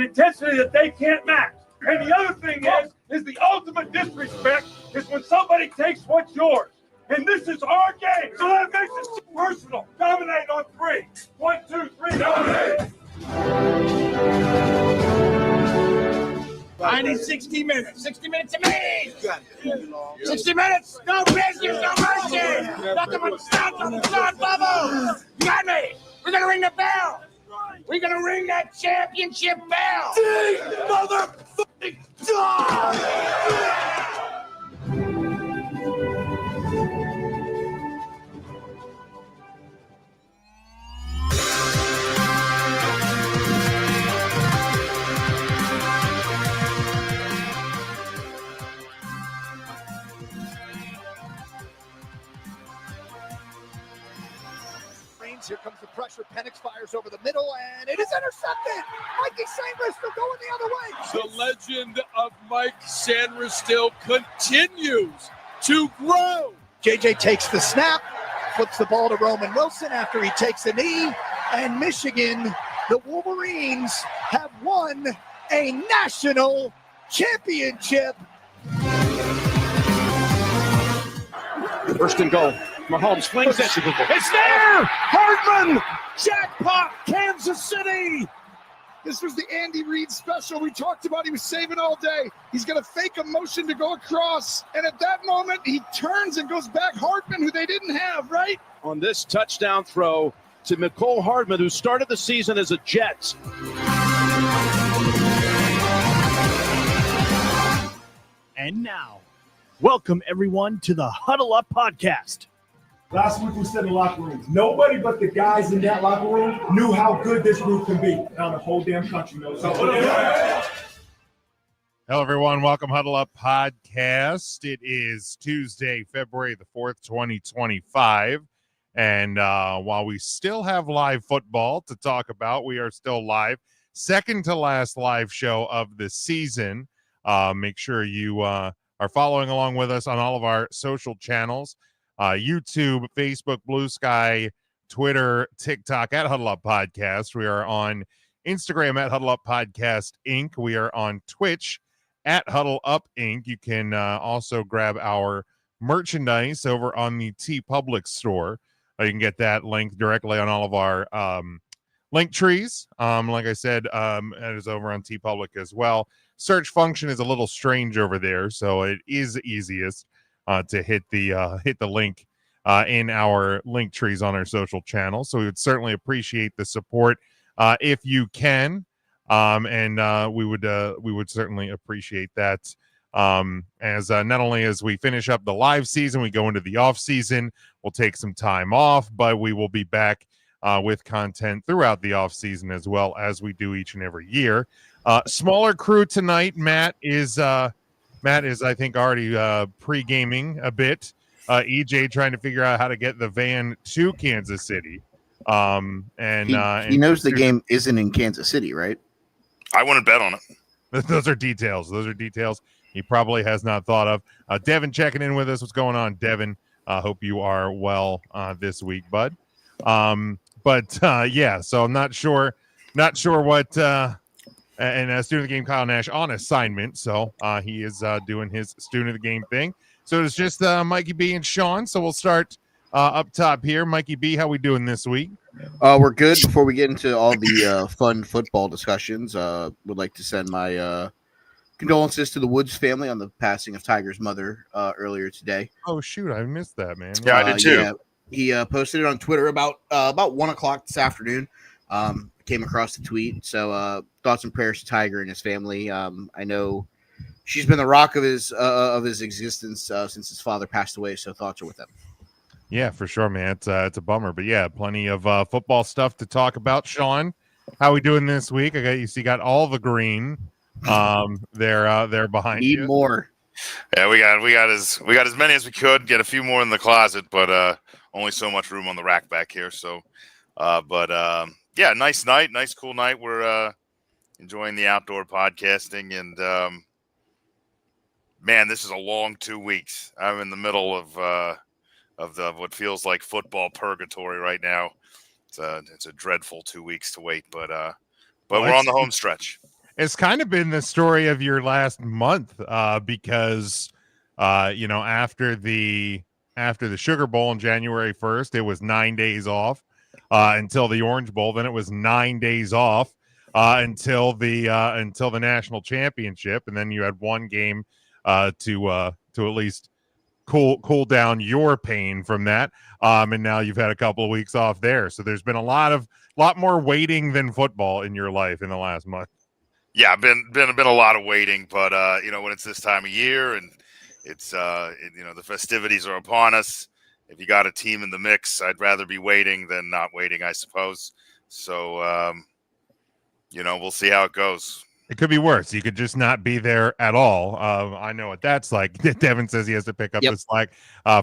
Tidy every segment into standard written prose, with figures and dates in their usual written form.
intensity that they can't match. And the other thing is the ultimate disrespect is when somebody takes what's yours. And this is our game, so that makes it so personal. Dominate on 3. 1, 2, 3, dominate. I need 60 minutes. 60 minutes to me. 60 minutes. No business, no mercy. Nothing but stop bubbles. You got me. We're going to ring the bell. We're going to ring that championship bell. Ding, motherfucking dog! Here comes the pressure. Penix fires over the middle, and it is intercepted. Mikey Sainristil going the other way. The legend of Mike Sainristil continues to grow. JJ takes the snap, flips the ball to Roman Wilson after he takes a knee, and Michigan, the Wolverines, have won a national championship. First and goal. Mahomes flings it. It's there! Hardman! Jackpot, Kansas City! This was the Andy Reid special we talked about. He was saving all day. He's going to fake a motion to go across. And at that moment, he turns and goes back Hardman, who they didn't have, right? On this touchdown throw to Mecole Hardman, who started the season as a Jet. And now, welcome everyone to the Huddle Up Podcast. Last week we said in the locker room, nobody but the guys in that locker room knew how good this group can be. Now the whole damn country knows. Hello, everyone. Welcome, Huddle Up Podcast. It is Tuesday, February the 4th, 2025. And while we still have live football to talk about, we are still live. Second to last live show of the season. Make sure you are following along with us on all of our social channels. YouTube, Facebook, Blue Sky, Twitter, TikTok at Huddle Up Podcast. We are on Instagram at Huddle Up Podcast Inc. We are on Twitch at Huddle Up Inc. You can also grab our merchandise over on the TeePublic store. You can get that link directly on all of our link trees. Like I said, it is over on TeePublic as well. Search function is a little strange over there, so it is easiest to hit the link in our link trees on our social channels. So we would certainly appreciate the support if you can, and we would certainly appreciate that. As not only as we finish up the live season, we go into the off season. We'll take some time off, but we will be back with content throughout the off season as well as we do each and every year. Smaller crew tonight. Matt is, I think, already pre-gaming a bit. EJ trying to figure out how to get the van to Kansas City. And he knows the game isn't in Kansas City, right? I wouldn't bet on it. Those are details. He probably has not thought of. Devin checking in with us. What's going on, Devin? Hope you are well this week, bud. Yeah, so I'm not sure what and student of the game Kyle Nash on assignment, so he is doing his student of the game thing. So it's just Mikey B and Sean. So we'll start up top here. Mikey B, how we doing this week? We're good. Before we get into all the fun football discussions, would like to send my condolences to the Woods family on the passing of Tiger's mother earlier today. Oh shoot, I missed that, man. Yeah, I did too. Yeah. He posted it on Twitter about 1:00 this afternoon. Came across the tweet. So thoughts and prayers to Tiger and his family. I know she's been the rock of his existence since his father passed away. So thoughts are with them. Yeah, for sure, man. It's a bummer, but yeah, plenty of football stuff to talk about. Sean, how we doing this week? You got all the green. They're behind you. Need more. Yeah, we got as many as we could. Get a few more in the closet, but only so much room on the rack back here. So, yeah, nice night, nice cool night. We're enjoying the outdoor podcasting, and man, this is a long 2 weeks. I'm in the middle of what feels like football purgatory right now. It's a dreadful 2 weeks to wait, but we're on the home stretch. it's kind of been the story of your last month, because after the Sugar Bowl on January 1st, it was 9 days off until the Orange Bowl. Then it was 9 days off until the national championship, and then you had one game to at least cool down your pain from that. And now you've had a couple of weeks off there, so there's been a lot more waiting than football in your life in the last month. Yeah, been a lot of waiting, but when it's this time of year and it's the festivities are upon us, if you got a team in the mix, I'd rather be waiting than not waiting, I suppose. So we'll see how it goes. It could be worse. You could just not be there at all. I know what that's like. Devin says he has to pick up the slack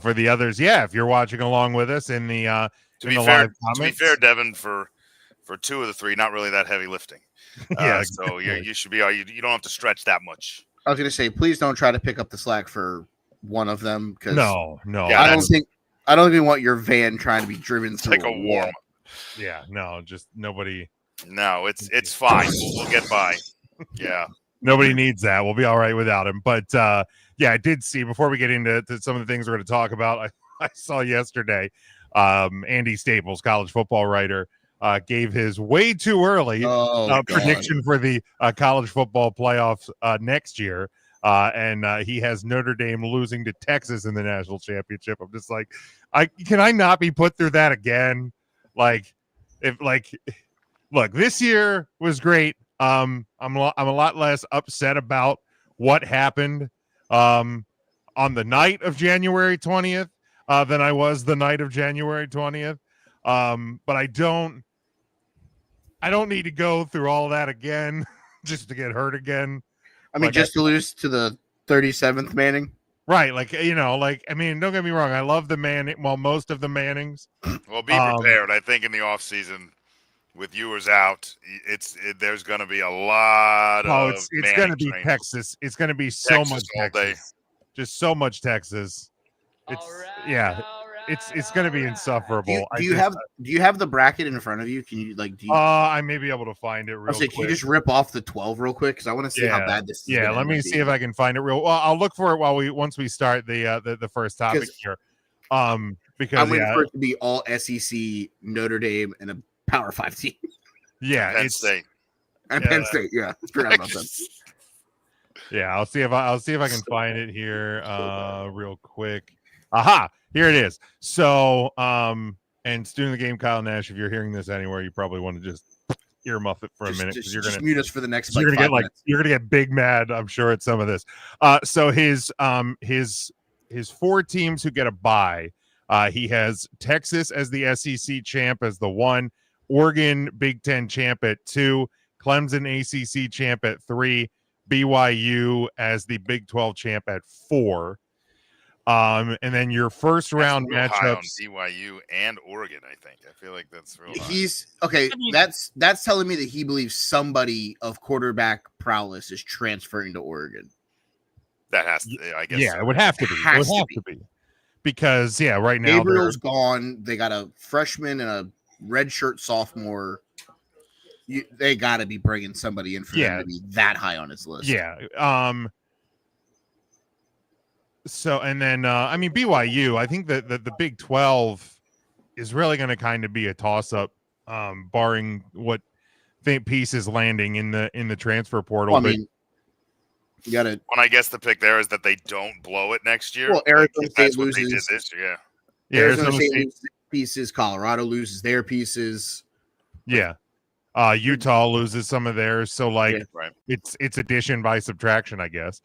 for the others. Yeah, if you're watching along with us in the live comments. To be fair, Devin, for 2 of the 3, not really that heavy lifting. Yeah, so you should be. You don't have to stretch that much. I was going to say, please don't try to pick up the slack for one of them, because no, yeah, I don't even want your van trying to be driven through like a warm. Yeah, no, just nobody. No, it's fine. We'll get by. Yeah, nobody needs that. We'll be all right without him. But I did see, before we get into some of the things we're going to talk about, I saw yesterday Andy Staples, college football writer, gave his way too early prediction for the college football playoffs next year. And he has Notre Dame losing to Texas in the national championship. I'm just like, can I not be put through that again? Look, this year was great. I'm a lot less upset about what happened on the night of January 20th than I was the night of January 20th. But I don't need to go through all that again just to get hurt again. I mean, just to lose to the 37th Manning. Right. Don't get me wrong. I love the Manning. Well, most of the Mannings. Well, be prepared. I think in the off season, with Ewers out, there's going to be a lot of. It's going to be training. Texas. It's going to be so Texas much all Texas. day. Just so much Texas. It's going to be insufferable. Do you have the bracket in front of you? Can you I may be able to find it real quick. Can you just rip off the 12 real quick, because I want to see how bad this is. Yeah, let me see if I can find it real. Well, I'll look for it once we start the first topic here. Because I'm waiting for it to be all SEC, Notre Dame, and a Power 5 team. Yeah, Penn State. And Penn State. Yeah, forgot about that. Yeah, I'll see if I can find it here real quick. Aha, here it is. So, and student of the game, Kyle Nash, if you're hearing this anywhere, you probably want to just earmuff it for a minute, because you're gonna mute us for the next. You're gonna get big mad, I'm sure, at some of this. So his 4 teams who get a bye. He has Texas as the SEC champ as the 1, Oregon Big Ten champ at 2, Clemson ACC champ at 3, BYU as the Big 12 champ at 4. And then your first round matchups, BYU and Oregon. I think I feel like that's real high. He's okay. That's telling me that he believes somebody of quarterback prowess is transferring to Oregon. That has to. I guess. Yeah, so. It would have to be. It would have to be. Because right now Gabriel's gone. They got a freshman and a redshirt sophomore. They got to be bringing somebody in for them to be that high on his list. Yeah. So, and then BYU. I think that the Big 12 is really going to kind of be a toss up, barring what pieces landing in the transfer portal. Well, you got to. When I guess the pick there is that they don't blow it next year. Well, Arizona State loses. They did this year. Yeah, Arizona State loses pieces. Colorado loses their pieces. Yeah. Utah loses some of theirs. So it's addition by subtraction, I guess.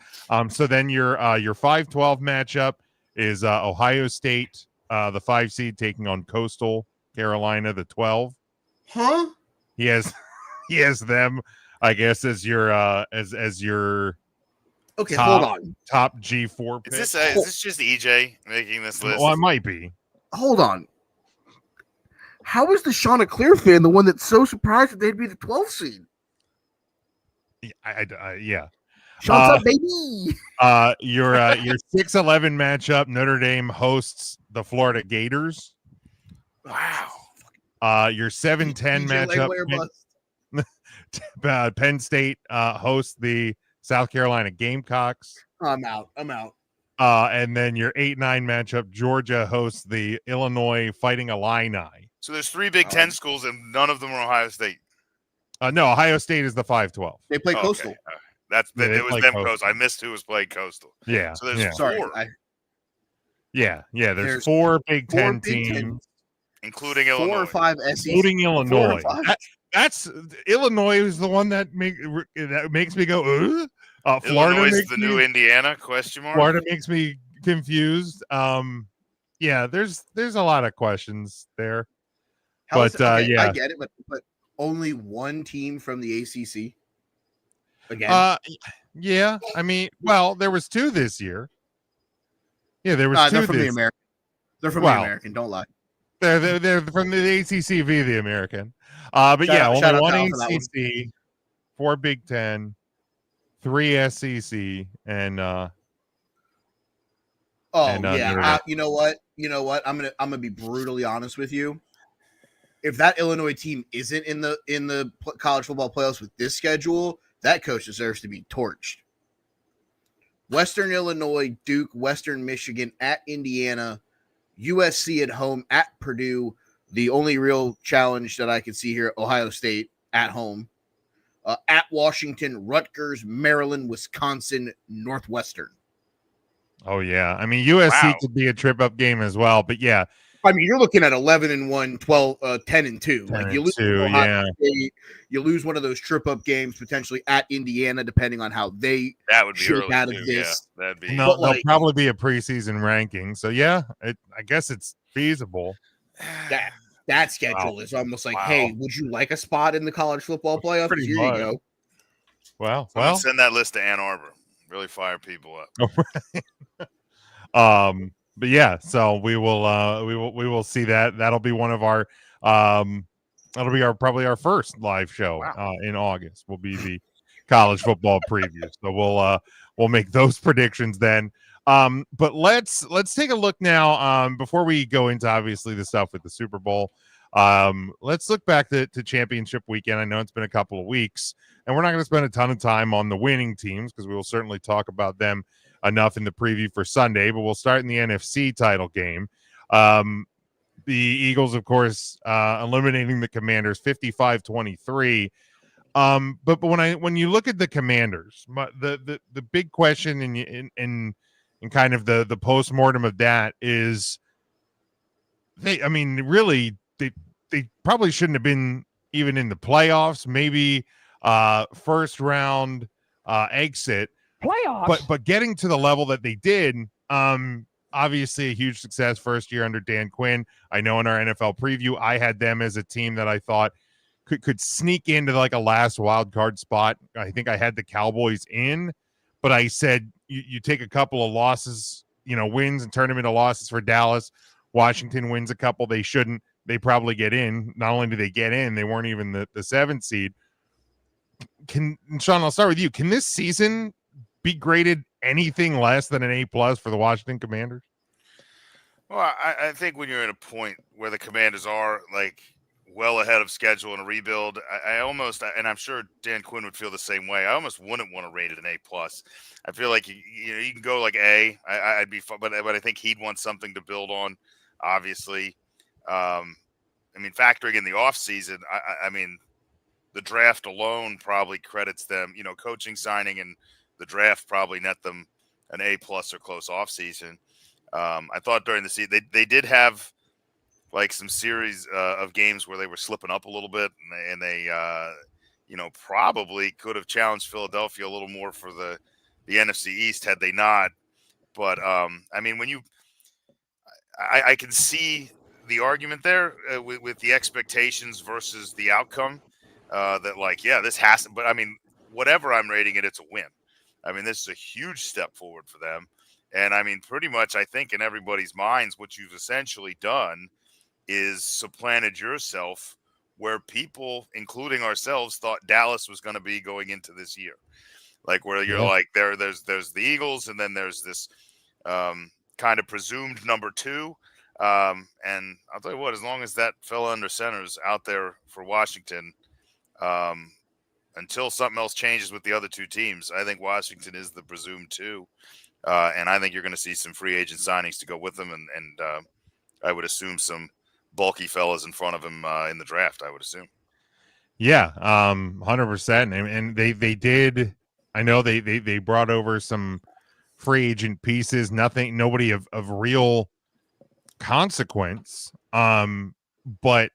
So then your 5-12 matchup is Ohio State, the 5 seed, taking on Coastal Carolina, the 12. Huh? He has them, I guess, as your okay, hold on. Top G4 pick. Is this just EJ making this list? Well, it might be. Hold on. How is the Chanticleer fan the one that's so surprised that they'd be the 12th seed? Yeah. Shots up, baby. Your 6-11 matchup, Notre Dame hosts the Florida Gators. Wow. Your 7-10 matchup. Penn State hosts the South Carolina Gamecocks. I'm out. And then your 8-9 matchup, Georgia hosts the Illinois Fighting Illini. So there's 3 Big Ten schools, and none of them are Ohio State. No, Ohio State is the 5-12. They play Coastal. Okay. It was them Coastal. I missed who was playing Coastal. Yeah. So there's 4. There's 4 Big Ten teams, including 4 Illinois. or 5 SEC. including Illinois. 4 or 5. That's Illinois is the one that makes me go, Florida Illinois is makes the me, new Indiana? Question mark. Florida makes me confused. There's a lot of questions there. I get it, but only one team from the ACC. Again, yeah. I mean, well, there was 2 this year. Yeah, there was 2 they're from the American. They're from the American. Don't lie. They're from the ACC v. the American. Only one ACC, 4 Big Ten, 3 SEC, and you know what? I'm gonna be brutally honest with you. If that Illinois team isn't in the college football playoffs with this schedule, that coach deserves to be torched. Western Illinois, Duke, Western Michigan, at Indiana, USC at home, at Purdue. The only real challenge that I can see here, Ohio State at home, at Washington, Rutgers, Maryland, Wisconsin, Northwestern. Oh yeah, I mean USC could be a trip up game as well, but yeah. I mean, you're looking at 11-1, 10-2. Like you lose Ohio State, you lose one of those trip up games potentially at Indiana, depending on how they would be shake out of this. Yeah, that'd be. No, there'll probably be a preseason ranking. So yeah, I guess it's feasible. That schedule is almost like, hey, would you like a spot in the college football playoffs? Pretty Here much. you go. Well, send that list to Ann Arbor. Really fire people up. But yeah, so we will see that. That'll be one of our that'll be probably our first live show in August. Will be the college football preview. So we'll make those predictions then. But let's take a look now. Before we go into obviously the stuff with the Super Bowl, let's look back to championship weekend. I know it's been a couple of weeks, and we're not going to spend a ton of time on the winning teams because we will certainly talk about them enough in the preview for Sunday. But we'll start in the NFC title game. The Eagles, of course, eliminating the Commanders 55-23. But when you look at the Commanders, the big question in kind of the postmortem of that is they probably shouldn't have been even in the playoffs, maybe first round exit playoffs, but getting to the level that they did, obviously a huge success first year under Dan Quinn. I know in our NFL preview, I had them as a team that I thought could sneak into like a last wild card spot. I think I had the Cowboys in, but I said you take a couple of losses, wins and turn them into losses for Dallas. Washington wins a couple. They shouldn't. They probably get in. Not only do they get in, they weren't even the 7th seed. Sean, I'll start with you. Can this season be graded anything less than an A+ for the Washington Commanders? Well, I think when you're at a point where the Commanders are like well ahead of schedule in a rebuild, I almost, and I'm sure Dan Quinn would feel the same way, I almost wouldn't want to rate it an A+. I feel like you can go like A. I'd be fun, but I think he'd want something to build on. Obviously, I mean, factoring in the offseason, I mean, the draft alone probably credits them. Coaching signing and the draft probably net them an A+ or close offseason. I thought during the season they did have like some series of games where they were slipping up a little bit, and they probably could have challenged Philadelphia a little more for the NFC East had they not. But I mean, I can see the argument there with the expectations versus the outcome. That this has to. But I mean, whatever I'm rating it, it's a win. I mean, this is a huge step forward for them. And I mean, pretty much, I think in everybody's minds, what you've essentially done is supplanted yourself where people, including ourselves, thought Dallas was going to be going into this year. Like where you're like, there's the Eagles, and then there's this kind of presumed number 2. And I'll tell you what, as long as that fella under center's out there for Washington, until something else changes with the other two teams, I think Washington is the presumed two. And I think you're going to see some free agent signings to go with them. And I would assume some bulky fellas in front of him in the draft, I would assume. Yeah, 100%. And they did. I know they brought over some free agent pieces. Nobody of real consequence. But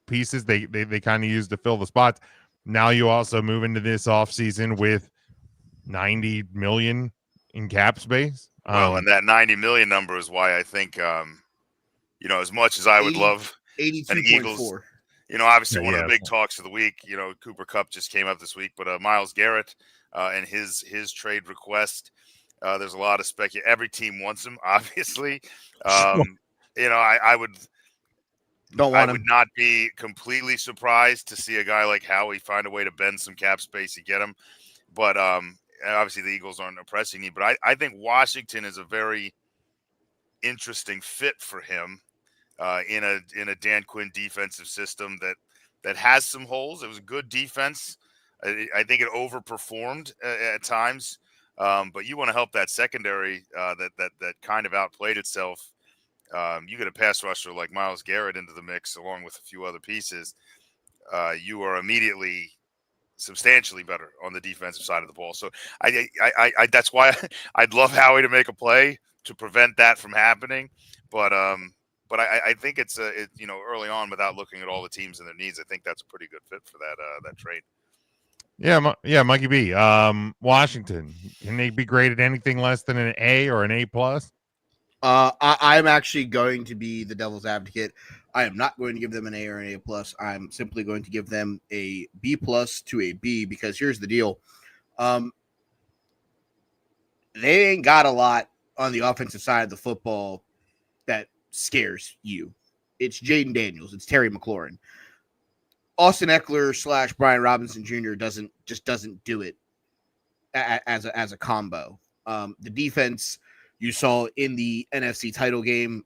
pieces they kind of used to fill the spots. Now you also move into this offseason with $90 million in cap space. Well, and that 90 million number is why I think, as much as I would love an Eagles, obviously one of the big talks of the week, Cooper Kupp just came up this week, but Myles Garrett and his trade request, there's a lot of speculation. Every team wants him, obviously. I would not be completely surprised to see a guy like Howie find a way to bend some cap space to get him. But obviously the Eagles aren't a pressing need. But I think Washington is a very interesting fit for him in a Dan Quinn defensive system that has some holes. It was a good defense. I think it overperformed at times. But you want to help that secondary that kind of outplayed itself. You get a pass rusher like Myles Garrett into the mix along with a few other pieces. You are immediately substantially better on the defensive side of the ball. So I that's why I'd love Howie to make a play to prevent that from happening. But I think it's early on without looking at all the teams and their needs. I think that's a pretty good fit for that trade. Yeah, Mikey B. Washington, can they be graded anything less than an A or an A+? I'm actually going to be the devil's advocate. I am not going to give them an A or an A+. I'm simply going to give them a B+ to a B, because here's the deal. They ain't got a lot on the offensive side of the football that scares you. It's Jaden Daniels. It's Terry McLaurin. Austin Eckler / Brian Robinson Jr. doesn't do it as a combo. The defense you saw in the NFC title game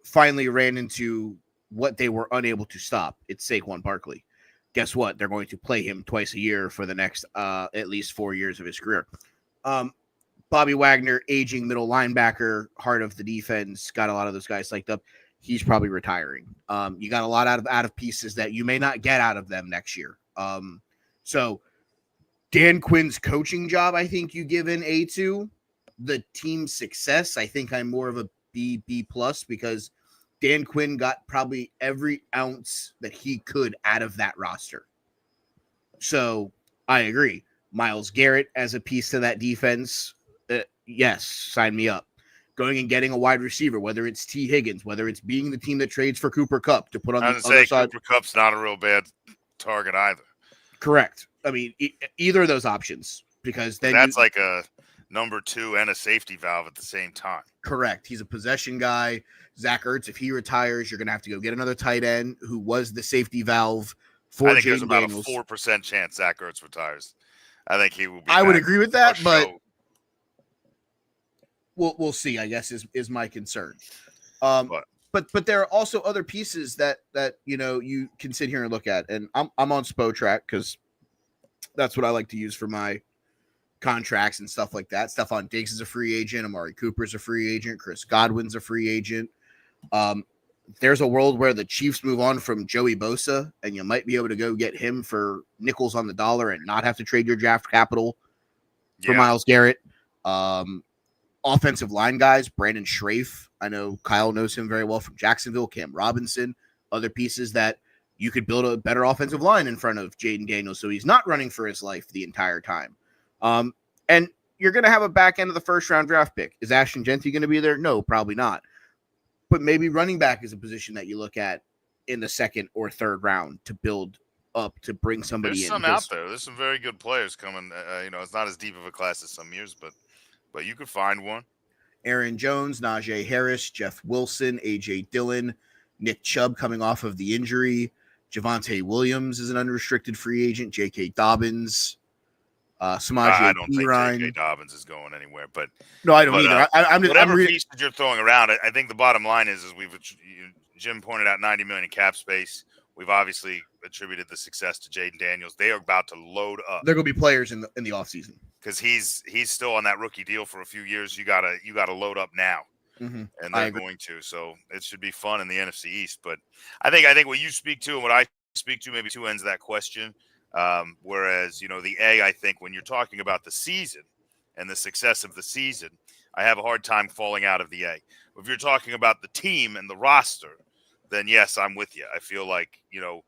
finally ran into what they were unable to stop. It's Saquon Barkley. Guess what? They're going to play him twice a year for the next at least 4 years of his career. Bobby Wagner, aging middle linebacker, heart of the defense, got a lot of those guys psyched up. He's probably retiring. You got a lot out of pieces that you may not get out of them next year. So Dan Quinn's coaching job, I think you give an A to. The team's success, I think I'm more of a B+ because Dan Quinn got probably every ounce that he could out of that roster. So I agree. Myles Garrett as a piece to that defense, yes, sign me up. Going and getting a wide receiver, whether it's T. Higgins, whether it's being the team that trades for Cooper Kupp to put on the other side. Cooper Kupp's not a real bad target either. Correct. I mean, either of those options, because then that's like a number 2 and a safety valve at the same time. Correct. He's a possession guy. Zach Ertz, if he retires, you're going to have to go get another tight end who was the safety valve for Jaden Daniels. I think there's about a 4% chance Zach Ertz retires. I think he will be. I would agree with that, but we'll see, I guess, is my concern. But there are also other pieces that you can sit here and look at. And I'm on Spotrac because that's what I like to use for my contracts and stuff like that. Stephon Diggs is a free agent. Amari Cooper's a free agent. Chris Godwin's a free agent. There's a world where the Chiefs move on from Joey Bosa, and you might be able to go get him for nickels on the dollar and not have to trade your draft capital for Myles Garrett. Offensive line guys, Brandon Schrafe. I know Kyle knows him very well from Jacksonville. Cam Robinson. Other pieces that you could build a better offensive line in front of Jaden Daniels so he's not running for his life the entire time. And you're going to have a back end of the first round draft pick. Is Ashton Genty going to be there? No, probably not. But maybe running back is a position that you look at in the second or third round to build up, to bring somebody in. There's some out there. There's some very good players coming. It's not as deep of a class as some years, but you could find one. Aaron Jones, Najee Harris, Jeff Wilson, A.J. Dillon, Nick Chubb coming off of the injury. Javonte Williams is an unrestricted free agent. J.K. Dobbins. Samaje I don't think J.K. Dobbins is going anywhere, but no, I don't either. Whatever pieces you're throwing around, I think the bottom line is Jim pointed out $90 million in cap space. We've obviously attributed the success to Jaden Daniels. They are about to load up. They're going to be players in the offseason. Because he's still on that rookie deal for a few years. You gotta load up now. And they're going to. So it should be fun in the NFC East. But I think what you speak to and what I speak to, maybe two ends of that question. Whereas, the A, I think when you're talking about the season and the success of the season, I have a hard time falling out of the A. If you're talking about the team and the roster, then yes, I'm with you. I feel like, you're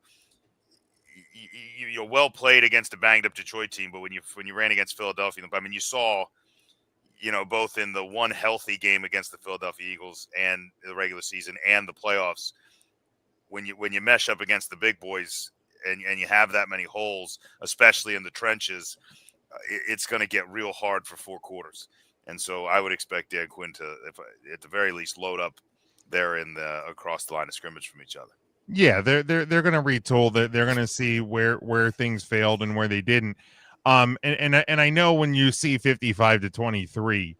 well played against a banged up Detroit team, but when you ran against Philadelphia, I mean, you saw, both in the one healthy game against the Philadelphia Eagles and the regular season and the playoffs, when you mesh up against the big boys and you have that many holes, especially in the trenches, it's going to get real hard for 4 quarters. And so I would expect Dan Quinn to, at the very least, load up there across the line of scrimmage from each other. Yeah, they're going to retool. They're going to see where things failed and where they didn't. And I know when you see 55-23,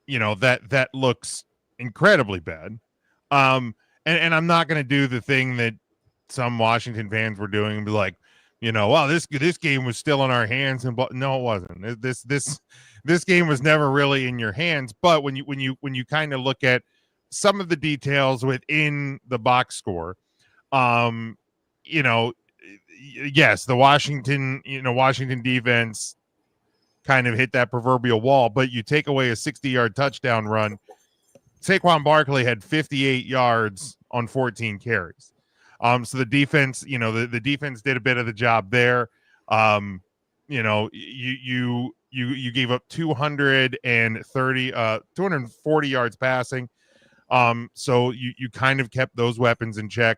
that looks incredibly bad. And I'm not going to do the thing that some Washington fans were doing and be like, well, this game was still in our hands, and no, it wasn't. This game was never really in your hands. But when you kind of look at some of the details within the box score, yes, the Washington defense kind of hit that proverbial wall, but you take away a 60-yard touchdown run. Saquon Barkley had 58 yards on 14 carries. So the defense, the defense did a bit of the job there. You gave up 240 yards passing. So you kind of kept those weapons in check.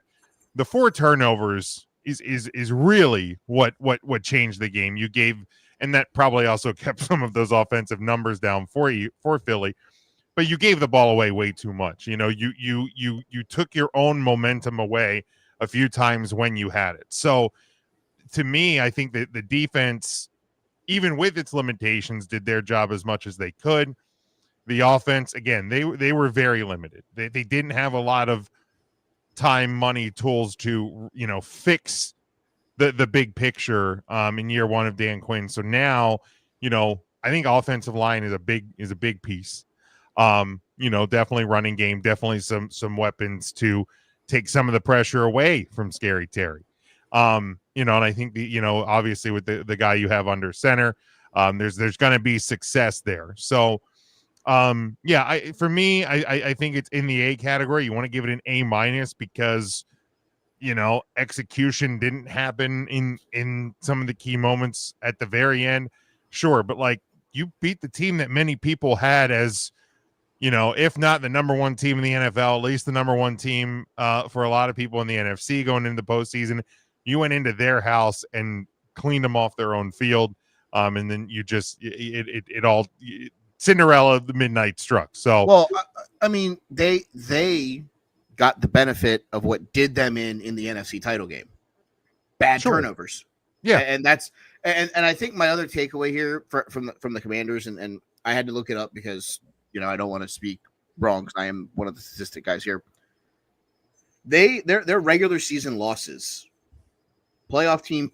The 4 turnovers is really what changed the game. You gave, and that probably also kept some of those offensive numbers down for Philly, but you gave the ball away way too much. You took your own momentum away a few times when you had it. So to me, I think that the defense, even with its limitations, did their job as much as they could. The offense, again, they were very limited. They didn't have a lot of time, money, tools to fix the big picture in year 1 of Dan Quinn. So now, I think offensive line is a big piece. Definitely running game, definitely some weapons to take some of the pressure away from Scary Terry. And I think obviously with the guy you have under center, there's going to be success there. So for me, I think it's in the A category. You want to give it an A- because execution didn't happen in some of the key moments at the very end. Sure, but like, you beat the team that many people had as, if not the number 1 team in the NFL, at least the number 1 team for a lot of people in the NFC going into the postseason. You went into their house and cleaned them off their own field. And then you just, it all, Cinderella, the midnight struck. So, well, I mean, they got the benefit of what did them in the NFC title game. Bad turnovers. Yeah. And that's, and I think my other takeaway here from the Commanders, and I had to look it up because, I don't want to speak wrong because I am one of the statistic guys here. Their regular season losses, playoff team,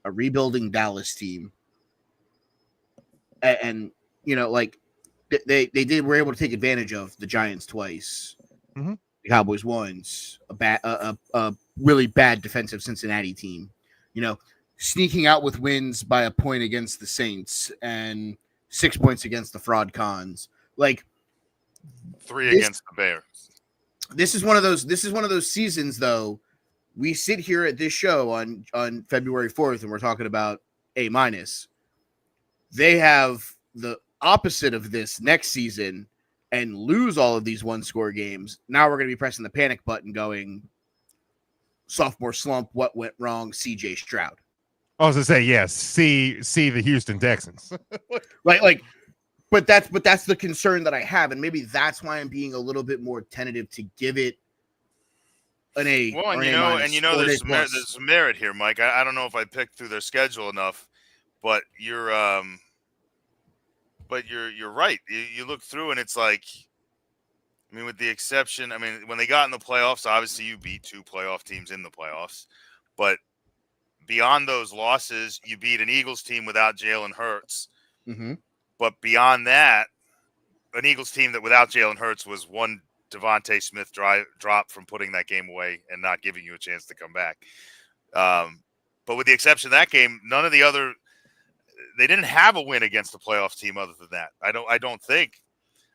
a rebuilding Dallas team, and they were able to take advantage of the Giants twice, the Cowboys once, a really bad defensive Cincinnati team, sneaking out with wins by a point against the Saints and 6 points against the Fraud Cons, like 3 against the Bears. This is one of those seasons, though. We sit here at this show on February 4th, and we're talking about A-. They have the opposite of this next season and lose all of these 1-score games. Now we're going to be pressing the panic button going, sophomore slump, what went wrong, CJ Stroud. I was going to say, yes, see the Houston Texans. But that's the concern that I have, and maybe that's why I'm being a little bit more tentative to give it an A. Well, there's some merit here, Mike. I don't know if I picked through their schedule enough, but you're right. You look through and it's like, I mean, with the exception, I mean, when they got in the playoffs, obviously you beat 2 playoff teams in the playoffs. But beyond those losses, you beat an Eagles team without Jalen Hurts. Mm-hmm. But beyond that, an Eagles team that without Jalen Hurts was one Devontae Smith drop from putting that game away and not giving you a chance to come back. But with the exception of that game, none of the other – they didn't have a win against the playoff team other than that. I don't think.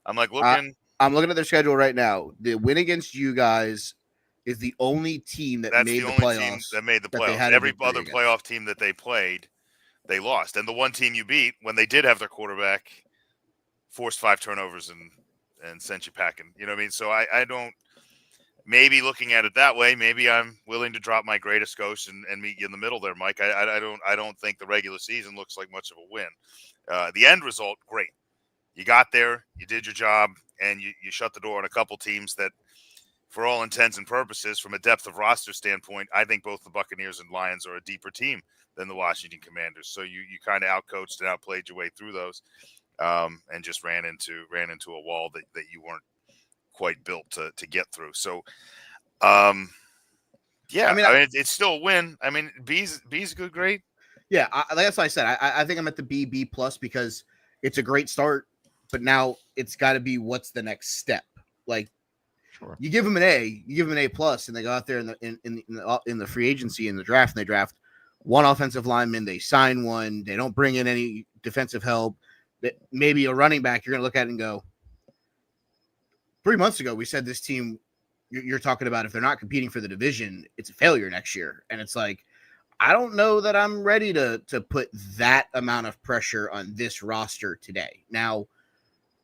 I'm like looking – I'm looking at their schedule right now. The win against you guys is the only team that made the playoffs. Team that made the playoffs. Every other playoff team that they played, they lost. And the one team you beat, when they did have their quarterback, forced 5 turnovers and sent you packing. You know what I mean? So I don't – maybe looking at it that way, maybe I'm willing to drop my greatest ghost and meet you in the middle there, Mike. I don't think the regular season looks like much of a win. The end result, great. You got there, you did your job, and you shut the door on a couple teams that, for all intents and purposes, from a depth of roster standpoint, I think both the Buccaneers and Lions are a deeper team than the Washington Commanders. So you kind of outcoached and outplayed your way through those, and just ran into a wall that you weren't quite built to get through. So, yeah, I mean, it's still a win. I mean, B's a good grade. Yeah, that's what I said. I think I'm at the B plus because it's a great start. But now it's got to be what's the next step. Like, sure. You give them an A plus, and they go out there in the free agency in the draft, and they draft one offensive lineman. They sign one. They don't bring in any defensive help. Maybe a running back. You're going to look at it and go, 3 months ago we said this team. You're talking about if they're not competing for the division, it's a failure next year, and it's like, I don't know that I'm ready to put that amount of pressure on this roster today. Now.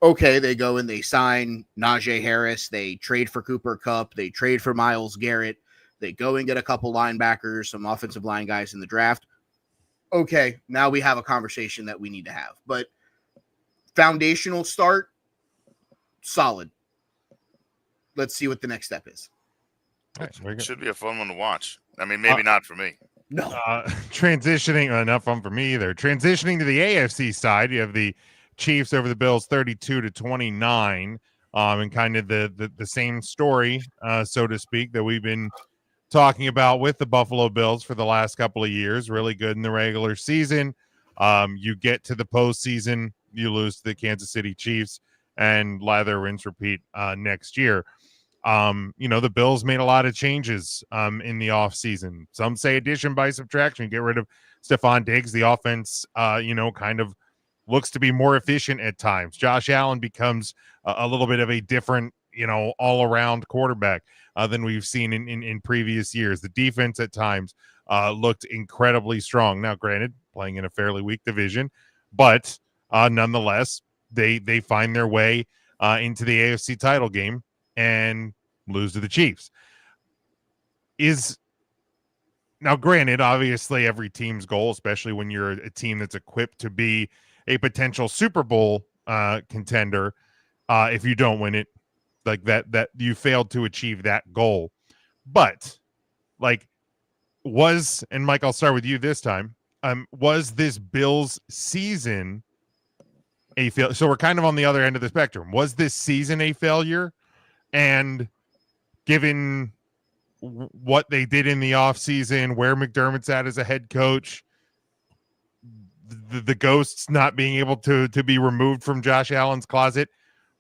Okay, they go and they sign Najee Harris. They trade for Cooper Kupp. They trade for Myles Garrett. They go and get a couple linebackers, some offensive line guys in the draft. Okay, now we have a conversation that we need to have. But foundational start, solid. Let's see what the next step is. It should be a fun one to watch. I mean, maybe not for me. No. Transitioning, not fun for me either. Transitioning to the AFC side, you have the Chiefs over the Bills 32-29, and kind of the same story, so to speak, that we've been talking about with the Buffalo Bills for the last couple of years. Really good in the regular season. You get to the postseason, you lose to the Kansas City Chiefs, and lather, rinse, repeat next year. The Bills made a lot of changes in the offseason. Some say addition by subtraction. Get rid of Stephon Diggs. The offense, kind of looks to be more efficient at times. Josh Allen becomes a little bit of a different, all-around quarterback than we've seen in previous years. The defense at times looked incredibly strong. Now, granted, playing in a fairly weak division, but nonetheless, they find their way into the AFC title game and lose to the Chiefs. Now, granted, obviously every team's goal, especially when you're a team that's equipped to be a potential Super Bowl contender, if you don't win it, like that you failed to achieve that goal. But and Mike, I'll start with you this time. Was this Bills season a failure? So we're kind of on the other end of the spectrum. Was this season a failure? And given what they did in the offseason, where McDermott's at as a head coach, the ghosts not being able to be removed from Josh Allen's closet,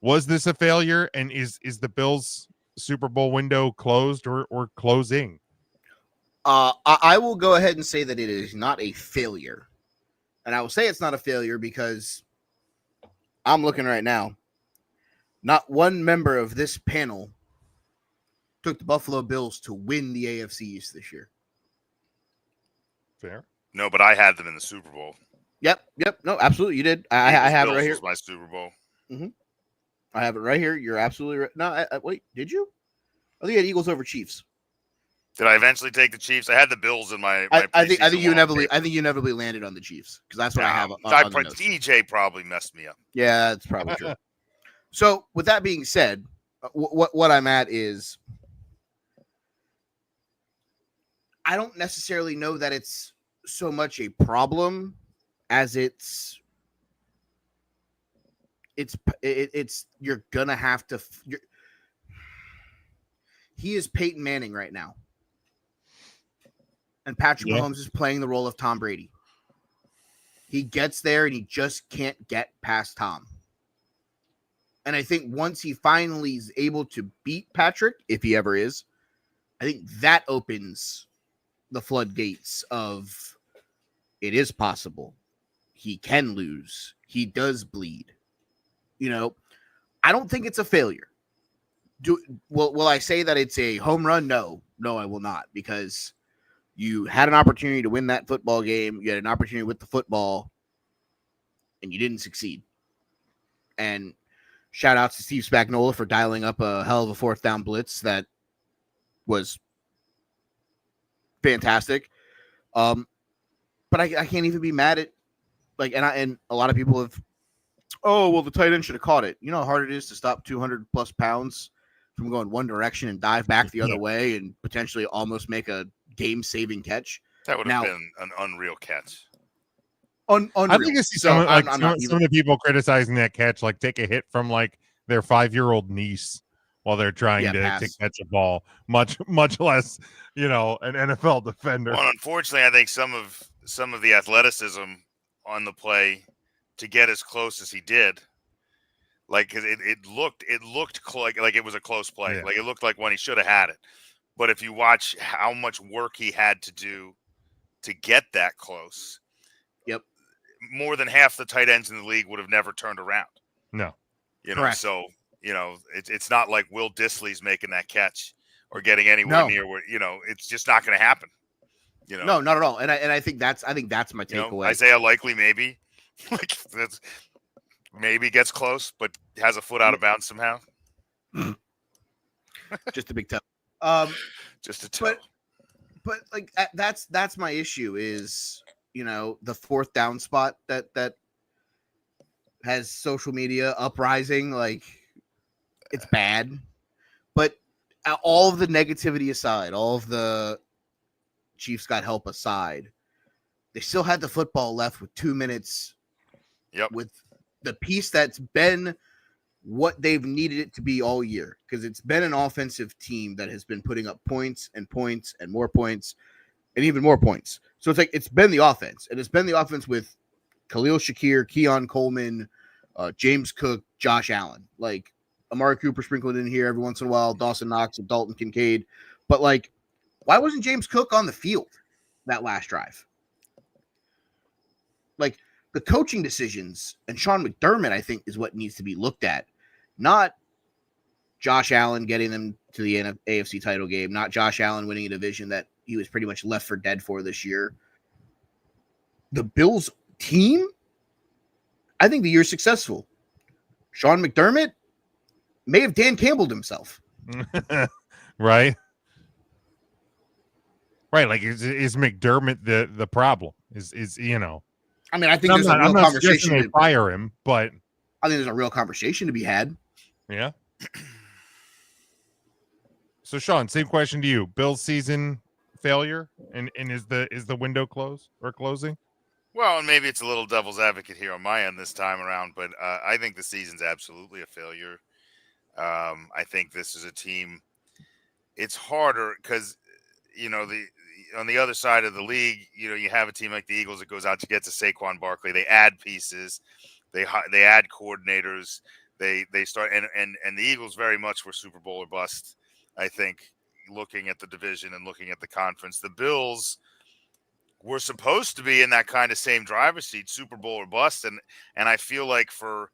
was this a failure? And is the Bills Super Bowl window closed or closing? I will go ahead and say that it is not a failure. And I will say it's not a failure because I'm looking right now. Not one member of this panel took the Buffalo Bills to win the AFC East this year. Fair. No, but I had them in the Super Bowl. Yep. No, absolutely. You did. I have it right here. Was my Super Bowl. Mm-hmm. I have it right here. You're absolutely right. No, wait, did you? I think you had Eagles over Chiefs. Did I eventually take the Chiefs? I had the Bills in my. I think you inevitably landed on the Chiefs because that's what I have. EJ probably messed me up. Yeah, that's probably true. So, with that being said, what I'm at is, I don't necessarily know that it's so much a problem as it's you're gonna have to. he is Peyton Manning right now. And Patrick Mahomes is playing the role of Tom Brady. He gets there and he just can't get past Tom. And I think once he finally is able to beat Patrick, if he ever is, I think that opens the floodgates of it is possible. He can lose. He does bleed. You know, I don't think it's a failure. Will I say that it's a home run? No, I will not, because you had an opportunity to win that football game. You had an opportunity with the football, and you didn't succeed. And shout out to Steve Spagnuolo for dialing up a hell of a fourth down blitz that was fantastic. But I can't even be mad at, like, and a lot of people have, oh, well, the tight end should have caught it. You know how hard it is to stop 200 plus pounds from going one direction and dive back the other way and potentially almost make a game-saving catch. That would have been an unreal catch. Unreal. I think I see some of the people criticizing that catch, like, take a hit from like their 5-year-old niece while they're trying to catch a ball, much less, you know, an NFL defender. Well, unfortunately, I think some of the athleticism on the play to get as close as he did, like, cause it looked like it was a close play. Yeah. Like, it looked like when he should have had it. But if you watch how much work he had to do to get that close, more than half the tight ends in the league would have never turned around. No, you know, correct. So you know, it's not like Will Dissly's making that catch or getting anywhere near where, you know, it's just not going to happen. You know, no, not at all. And I think that's my takeaway. You know, Isaiah Likely maybe like maybe gets close, but has a foot out of bounds somehow. Just a big toe. Just a toe. But like that's my issue is, you know, the fourth down spot that has social media uprising. Like, it's bad. But all of the negativity aside, all of the Chiefs got help aside, they still had the football left with 2 minutes. Yep. With the piece that's been what they've needed it to be all year, because it's been an offensive team that has been putting up points and points and more points and even more points. So it's like it's been the offense, and it's been the offense with Khalil Shakir, Keon Coleman, James Cook, Josh Allen, like Amari Cooper sprinkled in here every once in a while, Dawson Knox and Dalton Kincaid. But like, why wasn't James Cook on the field that last drive? Like, the coaching decisions and Sean McDermott, I think, is what needs to be looked at, not Josh Allen getting them to the AFC title game, not Josh Allen winning a division that he was pretty much left for dead for this year. The Bills team, I think the year's successful. Sean McDermott may have Dan Campbelled himself. Right. Like, is McDermott the problem? Is you know? I mean, I think there's a real conversation to fire him, but I think there's a real conversation to be had. Yeah. So, Sean, same question to you. Bills season failure, and is the window closed or closing? Well, and maybe it's a little devil's advocate here on my end this time around, but I think the season's absolutely a failure. I think this is a team. It's harder because, you know, on the other side of the league, you know, you have a team like the Eagles that goes out to get to Saquon Barkley. They add pieces, they add coordinators. They start and the Eagles very much were Super Bowl or bust. I think, looking at the division and looking at the conference, the Bills were supposed to be in that kind of same driver's seat, Super Bowl or bust, and I feel like for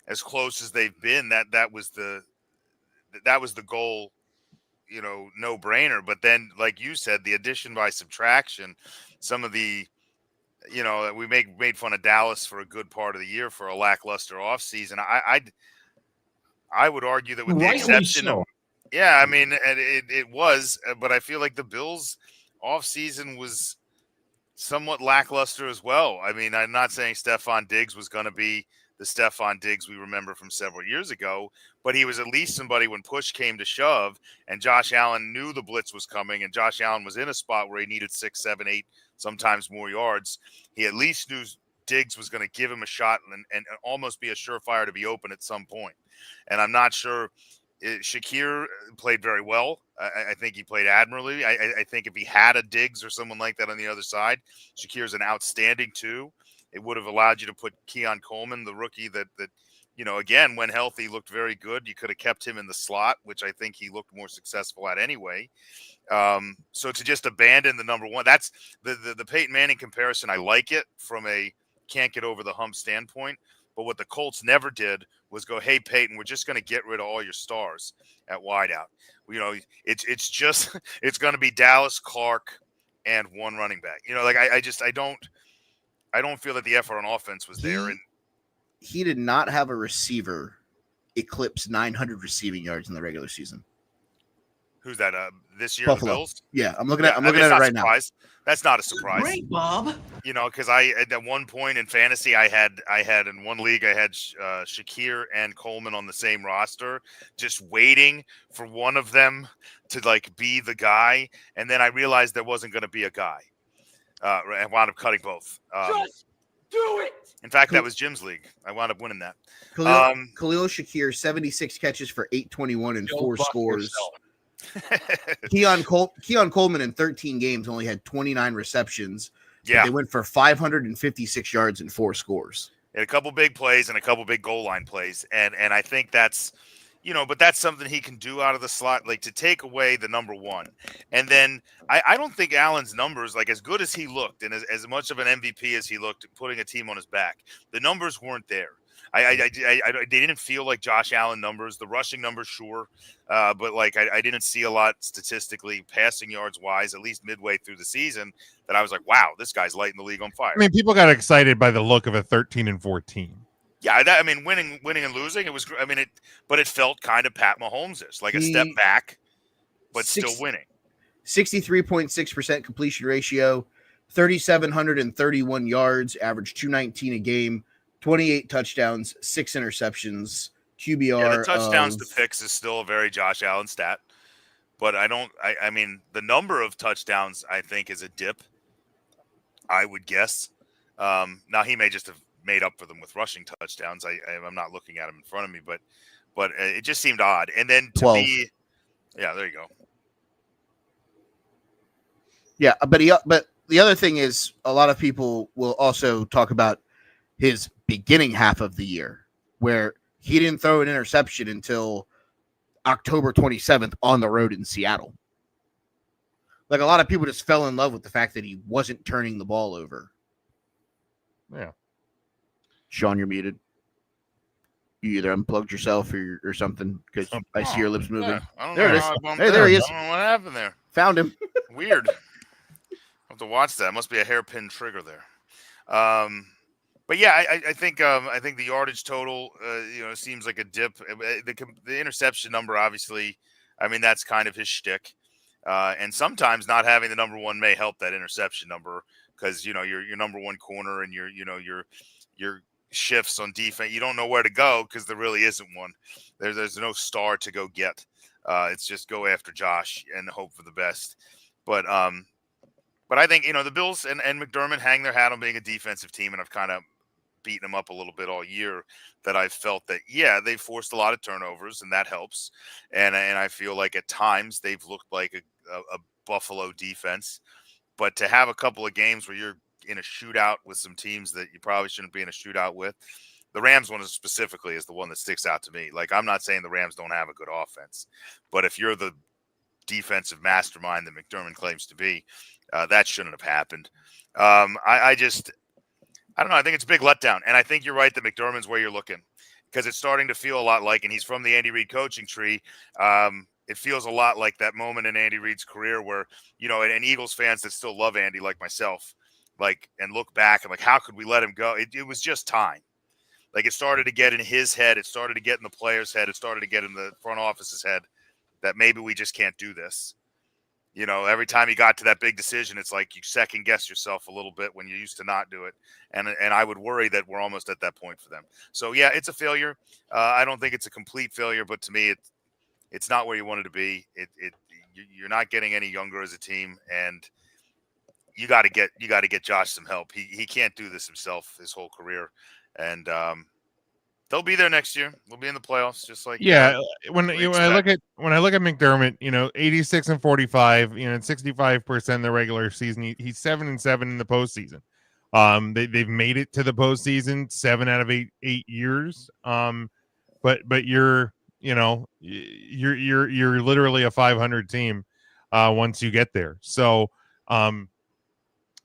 as close as they've been, that was the goal, you know, no brainer. But then, like you said, the addition by subtraction, some of the, you know, we made fun of Dallas for a good part of the year for a lackluster offseason. I would argue that with the exception of, yeah, I mean, it was, but I feel like the Bills offseason was somewhat lackluster as well. I mean, I'm not saying Stephon Diggs was going to be the Stephon Diggs we remember from several years ago, but he was at least somebody when push came to shove and Josh Allen knew the blitz was coming and Josh Allen was in a spot where he needed 6, 7, 8, sometimes more yards. He at least knew Diggs was going to give him a shot and almost be a surefire to be open at some point. And I'm not sure Shakir played very well. I think he played admirably. I think if he had a Diggs or someone like that on the other side, Shakir's an outstanding 2. It would have allowed you to put Keon Coleman, the rookie that again, when healthy, looked very good. You could have kept him in the slot, which I think he looked more successful at anyway. So to just abandon the number 1, that's the Peyton Manning comparison. I like it from a can't get over the hump standpoint. But what the Colts never did was go, hey, Peyton, we're just going to get rid of all your stars at wideout. It's just it's going to be Dallas, Clark, and 1 running back. I don't feel that the effort on offense was there. And he did not have a receiver eclipse 900 receiving yards in the regular season. Who's that? This year, Buffalo. The Bills? Yeah, I'm looking at it right now. That's not a surprise. Great, Bob. Because at one point in fantasy, I had in one league, I had Shakir and Coleman on the same roster, just waiting for one of them to be the guy, and then I realized there wasn't going to be a guy. I wound up cutting both. Just do it. In fact, that was Jim's league. I wound up winning that. Khalil Shakir, 76 catches for 821 and 4 scores. Keon Coleman in 13 games only had 29 receptions. Yeah, they went for 556 yards and 4 scores. And a couple big plays and a couple big goal line plays, and I think that's but that's something he can do out of the slot, to take away the number 1. And then I don't think Allen's numbers, as good as he looked and as much of an MVP as he looked, putting a team on his back, the numbers weren't there. They didn't feel like Josh Allen numbers. The rushing numbers, sure, but I didn't see a lot statistically, passing yards wise, at least midway through the season, that I was like, wow, this guy's lighting the league on fire. I mean, people got excited by the look of a 13-14. Yeah, winning and losing, it was. But it felt kind of Pat Mahomes-ish, a step back, but still winning. 63.6% completion ratio, 3,731 yards, average 219 a game. 28 touchdowns, 6 interceptions, QBR. Yeah, the touchdowns to picks is still a very Josh Allen stat, but I mean, the number of touchdowns I think is a dip, I would guess. Now he may just have made up for them with rushing touchdowns. I'm not looking at him in front of me, but it just seemed odd. And then to 12. Yeah, there you go. Yeah, but the other thing is, a lot of people will also talk about his beginning half of the year, where he didn't throw an interception until October 27th on the road in Seattle. A lot of people just fell in love with the fact that he wasn't turning the ball over. Yeah. Sean, you're muted. You either unplugged yourself or something, because I see your lips moving. Yeah, I don't there know it is. how I bumped There that. he is. I don't know what happened there. Found him. Weird. I'll have to watch that. Must be a hairpin trigger there. But yeah, I think the yardage total, seems like a dip. The interception number, obviously, that's kind of his shtick. And sometimes not having the number 1 may help that interception number, because your number 1 corner and your shifts on defense, you don't know where to go because there really isn't one. There's no star to go get. It's just go after Josh and hope for the best. But I think the Bills and McDermott hang their hat on being a defensive team, and I've kind of beaten them up a little bit all year, that I've felt that, yeah, they forced a lot of turnovers, and that helps. And I feel like at times they've looked like a Buffalo defense. But to have a couple of games where you're in a shootout with some teams that you probably shouldn't be in a shootout with, the Rams one specifically is the one that sticks out to me. I'm not saying the Rams don't have a good offense, but if you're the defensive mastermind that McDermott claims to be, that shouldn't have happened. I don't know. I think it's a big letdown. And I think you're right that McDermott's where you're looking, because it's starting to feel a lot like, and he's from the Andy Reid coaching tree. It feels a lot like that moment in Andy Reid's career where, and Eagles fans that still love Andy, like myself, and look back and how could we let him go? It was just time. It started to get in his head. It started to get in the player's head. It started to get in the front office's head that maybe we just can't do this. Every time you got to that big decision, it's like you second guess yourself a little bit when you used to not do it. And I would worry that we're almost at that point for them. So yeah, it's a failure. I don't think it's a complete failure, but to me, it's not where you wanted to be. You're not getting any younger as a team, and you got to get Josh some help. He can't do this himself his whole career. And they'll be there next year. They'll be in the playoffs, just like when I look at McDermott, 86-45, 65% in the regular season. He's 7-7 in the postseason. They've made it to the postseason 7 out of 8 years. But you're literally a 500 team once you get there. So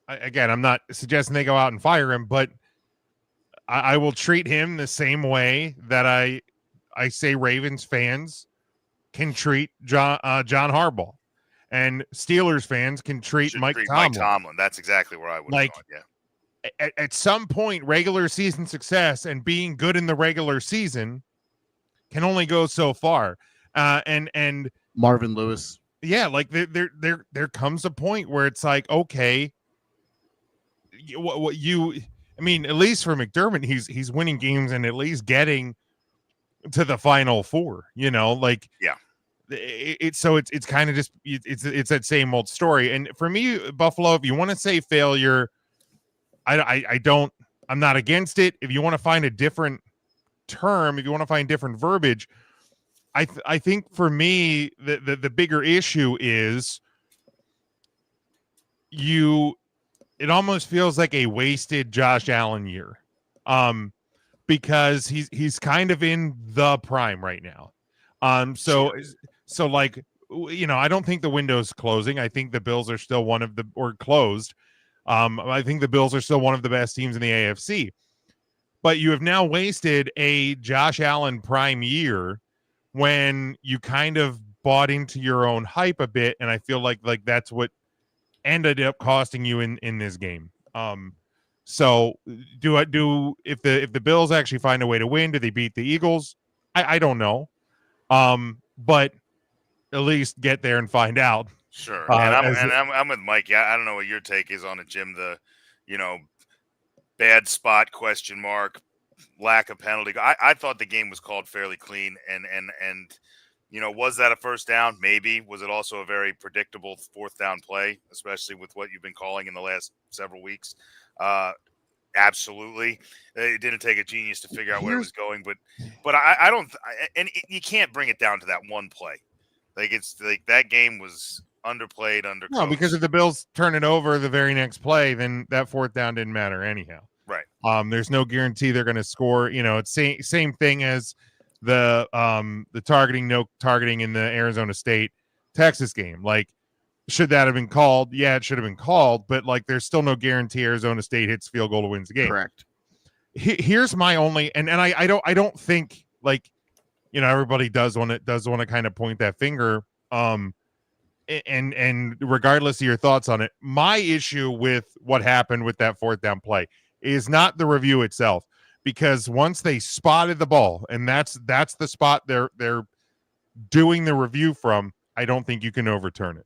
again, I'm not suggesting they go out and fire him, but I will treat him the same way that I say Ravens fans can treat John Harbaugh, and Steelers fans can treat Mike Tomlin. That's exactly where I would like. Gone, yeah. At some point, regular season success and being good in the regular season can only go so far. And Marvin Lewis. Yeah, like there comes a point where it's like, okay, at least for McDermott, he's winning games and at least getting to the Final Four. Yeah. It's kind of just it's that same old story. And for me, Buffalo, if you want to say failure, I'm not against it. If you want to find a different term, if you want to find different verbiage, I think for me the bigger issue is it almost feels like a wasted Josh Allen year. Because he's kind of in the prime right now. So like, I don't think the window's closing. I think the Bills are still closed. I think the Bills are still one of the best teams in the AFC, but you have now wasted a Josh Allen prime year when you kind of bought into your own hype a bit. And I feel like that's what ended up costing you in this game. So if the Bills actually find a way to win, do they beat the Eagles? I don't know. But at least get there and find out. Sure. I'm with Mike. Yeah, I don't know what your take is on it, Jim. The, bad spot, question mark, lack of penalty. I thought the game was called fairly clean, and was that a first down? Maybe. Was it also a very predictable fourth down play, especially with what you've been calling in the last several weeks? Absolutely. It didn't take a genius to figure out where it was going, but I don't, you can't bring it down to that one play. Like, it's like that game was underplayed, undercoached. No, because if the Bills turn it over the very next play, then that fourth down didn't matter anyhow. Right. There's no guarantee they're going to score. It's same thing as the no targeting in the Arizona State Texas game. Like, should that have been called? Yeah, it should have been called, but like, there's still no guarantee Arizona State hits field goal to wins the game. Correct. Here's my only, and I don't think, like, everybody does want to kind of point that finger. And regardless of your thoughts on it, my issue with what happened with that fourth down play is not the review itself, because once they spotted the ball, and that's the spot they're doing the review from, I don't think you can overturn it,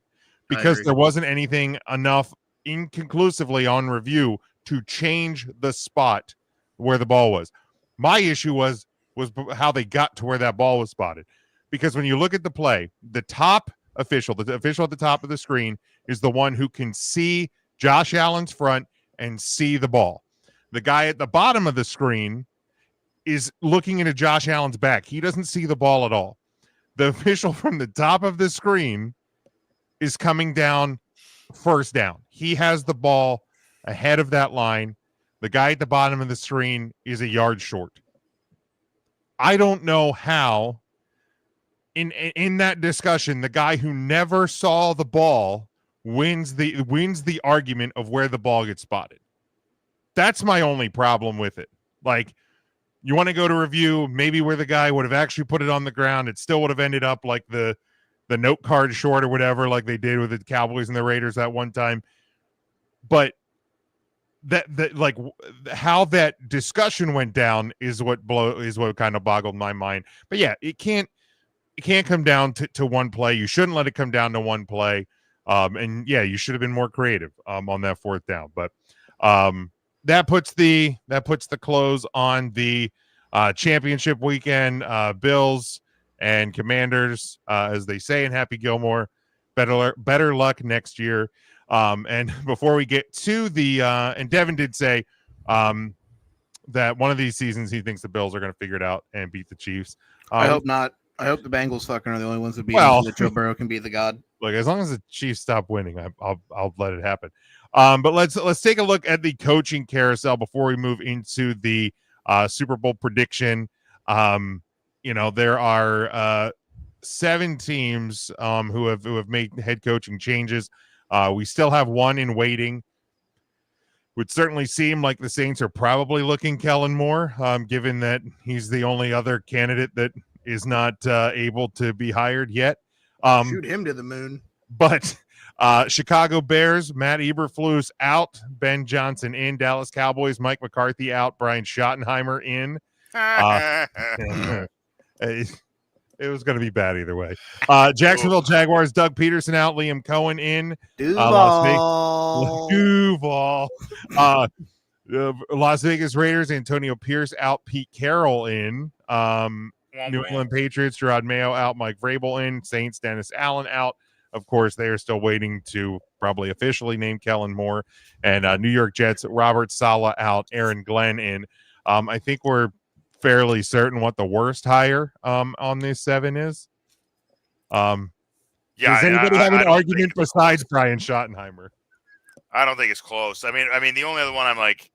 because there wasn't anything enough inconclusively on review to change the spot where the ball was. My issue was how they got to where that ball was spotted, because when you look at the play, the top official, the official at the top of the screen, is the one who can see Josh Allen's front and see the ball. The guy at the bottom of the screen is looking into Josh Allen's back. He doesn't see the ball at all. The official from the top of the screen is coming down first down. He has the ball ahead of that line. The guy at the bottom of the screen is a yard short. I don't know how in that discussion, the guy who never saw the ball wins the argument of where the ball gets spotted. That's my only problem with it. Like, you want to go to review, maybe where the guy would have actually put it on the ground, it still would have ended up like the note card short or whatever, like they did with the Cowboys and the Raiders that one time. But that like how that discussion went down is what kind of boggled my mind. But yeah, it can't come down to one play. You shouldn't let it come down to one play. And yeah, you should have been more creative on that fourth down. But that puts the close on the championship weekend. Bills and Commanders, as they say in Happy Gilmore, better luck next year. And before we get to the and Devin did say that one of these seasons he thinks the Bills are going to figure it out and beat the Chiefs. I hope not. I hope the Bengals fucking are the only ones that beat Well, him so that Joe Burrow can be the god. Look, as long as the Chiefs stop winning, I'll let it happen. But let's take a look at the coaching carousel before we move into the Super Bowl prediction. There are 7 teams who have made head coaching changes. We still have one in waiting. Would certainly seem like the Saints are probably looking Kellen Moore, given that he's the only other candidate that is not able to be hired yet. Shoot him to the moon. But Chicago Bears, Matt Eberflus out, Ben Johnson in. Dallas Cowboys, Mike McCarthy out, Brian Schottenheimer in. It was going to be bad either way. Jacksonville Jaguars, Doug Peterson out, Liam Cohen in. Duval. Las Vegas Raiders, Antonio Pierce out, Pete Carroll in. New England Patriots, Gerard Mayo out, Mike Vrabel in. Saints, Dennis Allen out. Of course, they are still waiting to probably officially name Kellen Moore. And New York Jets, Robert Saleh out, Aaron Glenn in. I think we're fairly certain what the worst hire on this 7 is. Does anybody have an argument besides Brian Schottenheimer? I don't think it's close. I mean, the only other one I'm like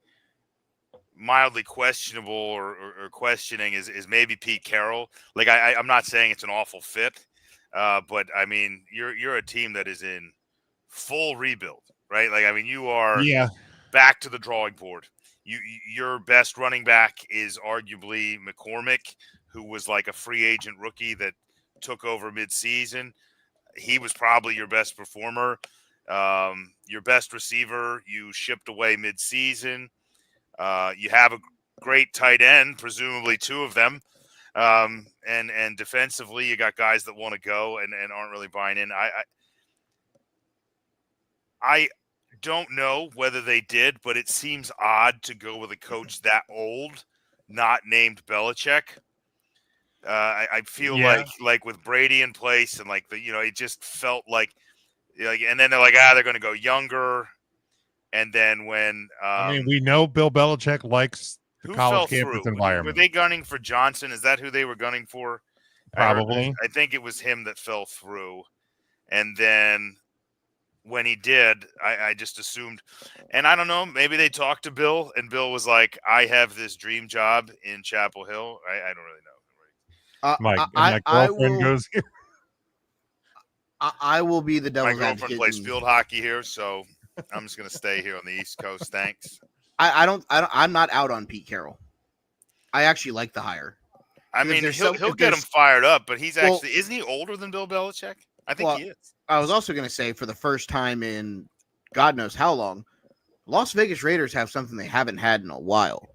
mildly questionable or questioning is maybe Pete Carroll. Like I'm not saying it's an awful fit, but I mean you're a team that is in full rebuild, right? Like I mean you are back to the drawing board. Your best running back is arguably McCormick, who was like a free agent rookie that took over midseason. He was probably your best performer. Your best receiver, you shipped away midseason. You have a great tight end, presumably 2 of them. And defensively, you got guys that want to go and aren't really buying in. I don't know whether they did, but it seems odd to go with a coach that old, not named Belichick. I feel like with Brady in place and like it just felt like, and then they're like, they're going to go younger. And then when we know Bill Belichick likes the college campus environment. Were they gunning for Johnson? Is that who they were gunning for? Probably. I think it was him that fell through. And then when he did, I just assumed, and I don't know, maybe they talked to Bill, and Bill was like, I have this dream job in Chapel Hill. I don't really know. My girlfriend goes here. I will be the devil's advocate. My girlfriend plays field hockey here, so I'm just going to stay here on the East Coast. Thanks. I'm not out on Pete Carroll. I actually like the hire. I mean, he'll get him fired up, but he's actually isn't he older than Bill Belichick? I think he is. I was also going to say, for the first time in God knows how long, Las Vegas Raiders have something they haven't had in a while.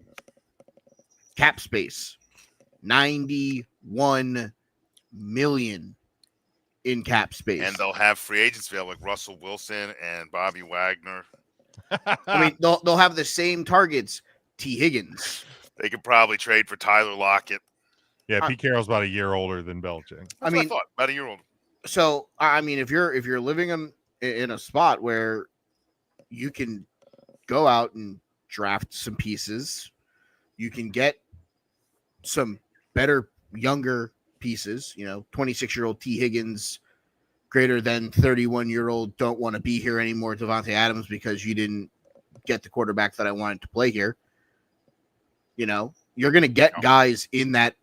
Cap space. $91 million in cap space. And they'll have free agents available like Russell Wilson and Bobby Wagner. I mean, they'll have the same targets. T. Higgins. They could probably trade for Tyler Lockett. Yeah, Pete Carroll's about a year older than Belichick. I mean, about a year older. So, I mean, if you're living in a spot where you can go out and draft some pieces, you can get some better, younger pieces, 26-year-old T. Higgins, greater than 31-year-old don't want to be here anymore, Devontae Adams, because you didn't get the quarterback that I wanted to play here. You're going to get guys in that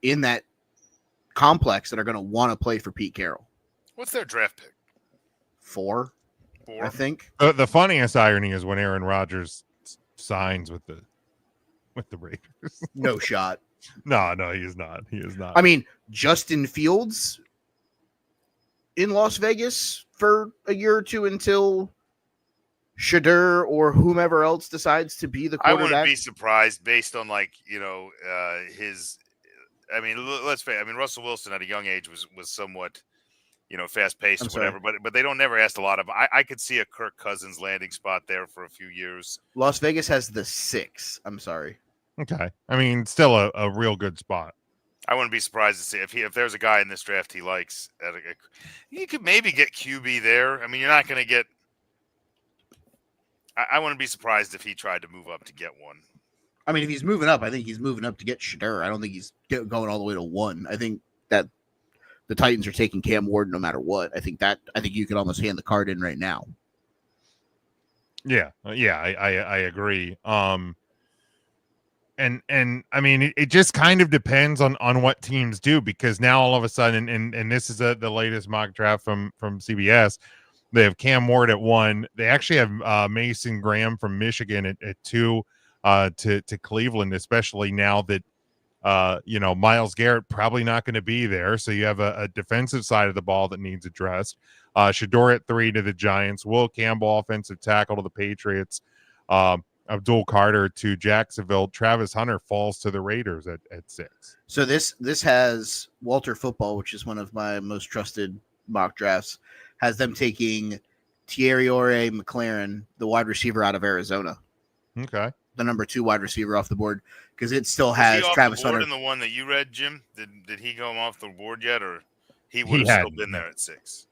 complex that are going to want to play for Pete Carroll. What's their draft pick? 4, I think. The funniest irony is when Aaron Rodgers signs with the Raiders. No shot. No, he is not. He is not. I mean, Justin Fields in Las Vegas for a year or two until Shadur or whomever else decides to be the quarterback. I wouldn't be surprised based on his. I mean, let's face. I mean, Russell Wilson at a young age was somewhat, fast paced or whatever. But they don't never ask a lot of. I could see a Kirk Cousins landing spot there for a few years. Las Vegas has the 6. I'm sorry. Okay, I mean, still a real good spot. I wouldn't be surprised to see if there's a guy in this draft he likes. You could maybe get QB there. I mean, you're not going to get. I wouldn't be surprised if he tried to move up to get one. I mean, if he's moving up, I think he's moving up to get Shedeur. I don't think he's going all the way to 1. I think that the Titans are taking Cam Ward no matter what. I think you could almost hand the card in right now. Yeah, I agree. And I mean, it just kind of depends on what teams do, because now all of a sudden, and this is the latest mock draft from CBS, they have Cam Ward at 1. They actually have Mason Graham from Michigan at 2 to Cleveland, especially now that Myles Garrett probably not going to be there. So you have a defensive side of the ball that needs addressed. Shedeur at 3 to the Giants. Will Campbell, offensive tackle, to the Patriots. Abdul Carter to Jacksonville. Travis Hunter falls to the Raiders at 6. So this has Walter Football, which is one of my most trusted mock drafts, has them taking Thierry McLaurin, the wide receiver out of Arizona. Okay. The number 2 wide receiver off the board, because it still has Travis Hunter. In the one that you read, Jim, did he go off the board yet, or he would have still been there at 6?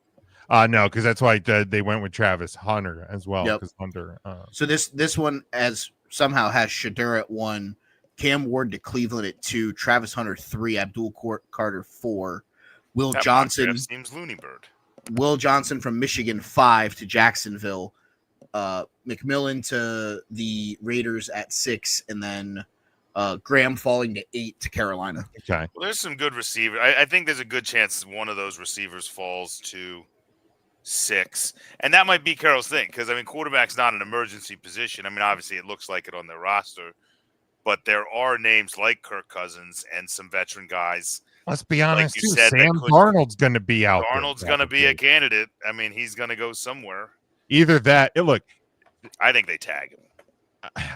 No, because that's why they went with Travis Hunter as well. Yep. Hunter. So this one somehow has Shedeur at 1, Cam Ward to Cleveland at 2, Travis Hunter 3, Abdul Carter 4, Will Johnson seems loony bird. Will Johnson from Michigan 5 to Jacksonville, McMillan to the Raiders at 6, and then Graham falling to 8 to Carolina. Okay. Well, there's some good receivers. I think there's a good chance one of those receivers falls to 6, and that might be Carroll's thing, because I mean, quarterback's not an emergency position. I mean, obviously it looks like it on their roster, but there are names like Kirk Cousins and some veteran guys. Let's be honest, like you too, said, Sam Darnold's going to be out. Darnold's going to be a candidate. I mean, he's going to go somewhere. Either that. Look, I think they tag him.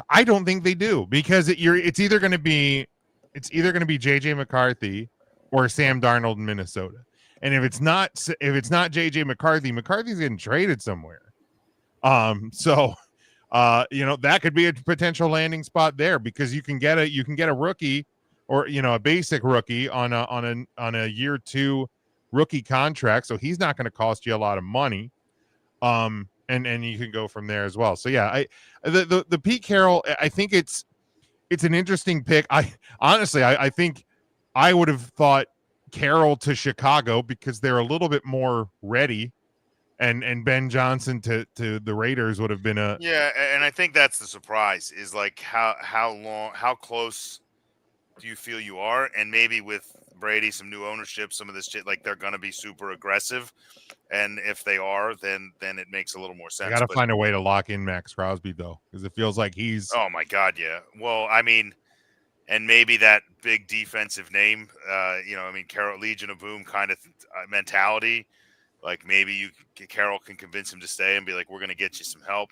I don't think they do, because it's either going to be JJ McCarthy or Sam Darnold in Minnesota. And if it's not JJ McCarthy's getting traded somewhere. So that could be a potential landing spot there, because you can get a rookie, or a basic rookie on a year 2 rookie contract. So he's not going to cost you a lot of money. And you can go from there as well. So yeah, the Pete Carroll, I think it's an interesting pick. I honestly think I would have thought Carroll to Chicago, because they're a little bit more ready, and Ben Johnson to the Raiders would have been a and I think that's the surprise, is like how close do you feel you are, and maybe with Brady, some new ownership, some of this shit, like they're going to be super aggressive, and if they are, then it makes a little more sense. I got to find a way to lock in Max Crosby though, because it feels like he's. Oh my God, yeah. Well, I mean. And maybe that big defensive name, Carroll, Legion of Boom kind of mentality. Like maybe Carroll can convince him to stay and be like, "We're going to get you some help."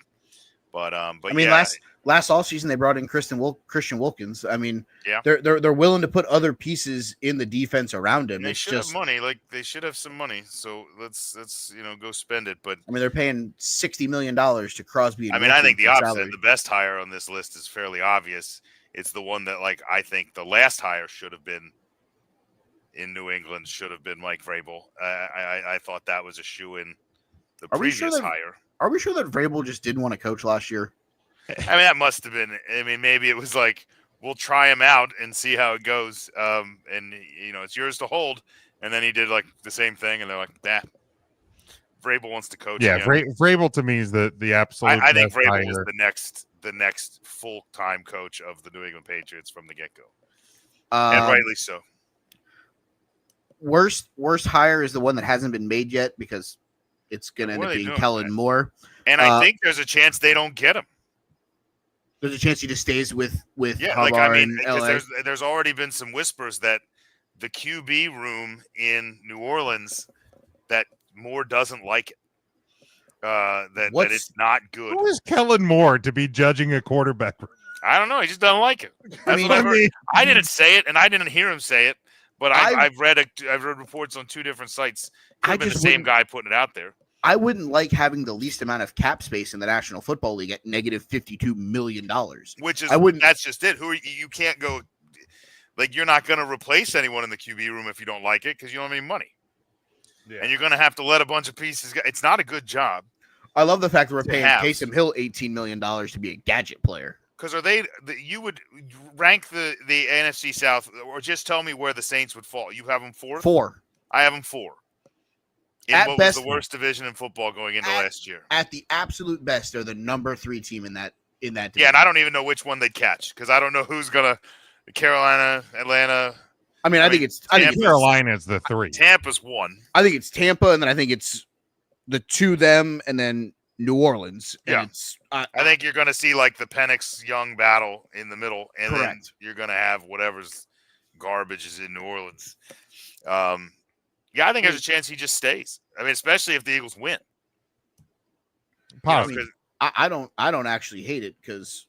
But I mean, last offseason they brought in Christian Wilkins. I mean, yeah, they're willing to put other pieces in the defense around him. They should have money. Like they should have some money. So let's go spend it. But I mean, they're paying $60 million to Crosby. I mean, I think the opposite. The best hire on this list is fairly obvious. It's the one that, like, I think the last hire should have been in New England, should have been Mike Vrabel. I thought that was a shoe-in. The previous hire. Are we sure that Vrabel just didn't want to coach last year? I mean, that must have been. I mean, maybe it was like, we'll try him out and see how it goes. And it's yours to hold. And then he did like the same thing, and they're like, nah. Vrabel wants to coach. Yeah, Vrabel to me is the absolute. I think Vrabel is the next full-time coach of the New England Patriots from the get-go, and rightly so. Worst hire is the one that hasn't been made yet, because it's going to end up being Kellen Moore. And I think there's a chance they don't get him. There's a chance he just stays with LA. There's already been some whispers that the QB room in New Orleans, that Moore doesn't like it. That it's not good. Who is Kellen Moore to be judging a quarterback? I don't know. He just doesn't like it. I didn't say it, and I didn't hear him say it, but I've read reports on 2 different sites. Could have been the same guy putting it out there. I wouldn't like having the least amount of cap space in the National Football League at negative $52 million. That's just it. You can't go, like, you're not going to replace anyone in the QB room if you don't like it, because you don't have any money. Yeah. And you're going to have to let a bunch of pieces go. It's not a good job. I love the fact that we're paying Taysom Hill $18 million to be a gadget player. Because you would rank the NFC South, or just tell me where the Saints would fall. You have them fourth? 4. I have them 4. In At what best, was the worst division in football going into last year. At the absolute best, they're the number 3 team in that division. Yeah, and I don't even know which one they'd catch because I don't know who's gonna. Carolina, Atlanta. I think Carolina's the 3. Tampa's 1. I think it's Tampa, and then I think it's the 2 them, and then New Orleans. And Yeah, I think you're gonna see like the Penix Young battle in the middle, and then you're gonna have whatever's garbage is in New Orleans. Yeah, I think there's a chance he just stays. I mean, especially if the Eagles win. I don't actually hate it because.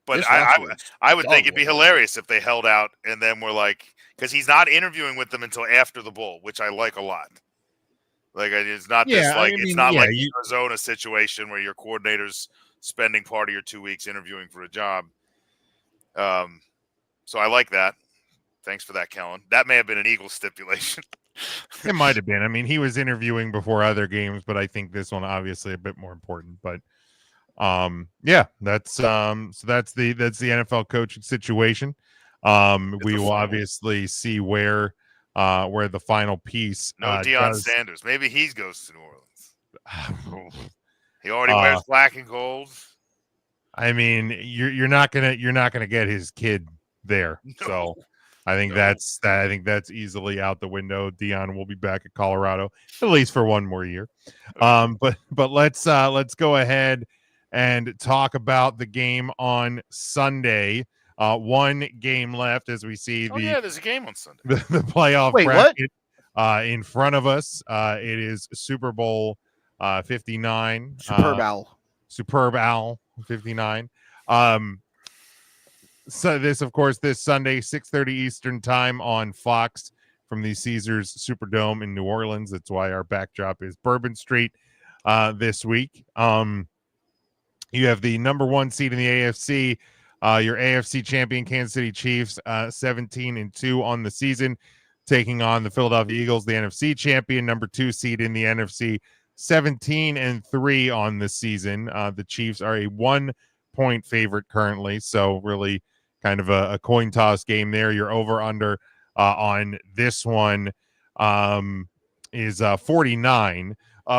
But I would think it'd be hilarious if they held out and then we're like, because he's not interviewing with them until after the bowl, which I like a lot. Like it's not like Arizona situation where your coordinator's spending part of your 2 weeks interviewing for a job. So I like that. Thanks for that, Kellen. That may have been an Eagles stipulation. It might have been. I mean, he was interviewing before other games, but I think this one obviously a bit more important. But yeah, that's so that's the NFL coaching situation. We will obviously see where the final piece. No Deion Sanders. Maybe he goes to New Orleans. He already wears black and gold. I mean, you're not gonna get his kid there. No. So I think that's easily out the window. Deion will be back at Colorado at least for one more year. But let's go ahead and talk about the game on Sunday. One game left as we see there's a game on Sunday. The playoff bracket in front of us. It is Super Bowl 59. Superb Owl 59. So this Sunday, 6:30 Eastern time on Fox from the Caesars Superdome in New Orleans. That's why our backdrop is Bourbon Street this week. You have the number 1 seed in the AFC, your AFC champion Kansas City Chiefs, 17-2 on the season, taking on the Philadelphia Eagles, the NFC champion, number 2 seed in the NFC, 17-3 on the season. The Chiefs are a 1-point favorite currently, so really kind of a coin toss game there. Your over-under on this one is 49.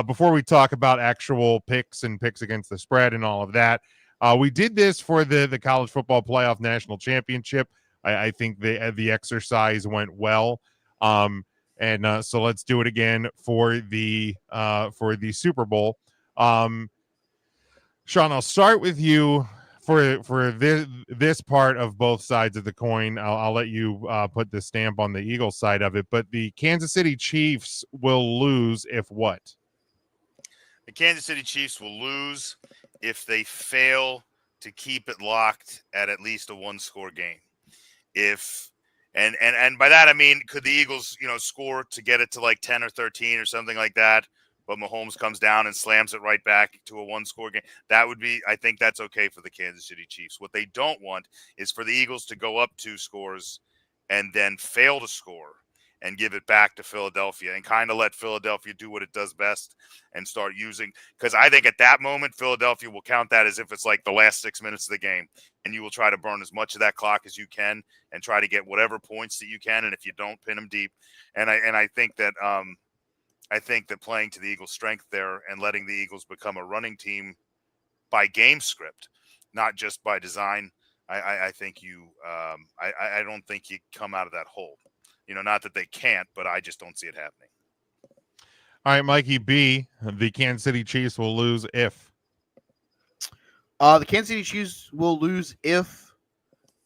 Before we talk about actual picks and picks against the spread and all of that, we did this for the College Football Playoff National Championship. I think the exercise went well. So let's do it again for the Super Bowl. Sean, I'll start with you for this part of both sides of the coin. I'll let you put the stamp on the Eagles side of it. But the Kansas City Chiefs will lose if what? The Kansas City Chiefs will lose if they fail to keep it locked at least a 1-score game. And by that I mean, could the Eagles, score to get it to like 10 or 13 or something like that, but Mahomes comes down and slams it right back to a 1-score game? I think that's okay for the Kansas City Chiefs. What they don't want is for the Eagles to go up 2 scores and then fail to score and give it back to Philadelphia and kind of let Philadelphia do what it does best and start using, because I think at that moment, Philadelphia will count that as if it's like the last 6 minutes of the game, and you will try to burn as much of that clock as you can and try to get whatever points that you can. And if you don't, pin them deep. And I think that playing to the Eagles' strength there and letting the Eagles become a running team by game script, not just by design, I think I don't think you come out of that hole. Not that they can't, but I just don't see it happening. All right, Mikey B, the Kansas City Chiefs will lose if? The Kansas City Chiefs will lose if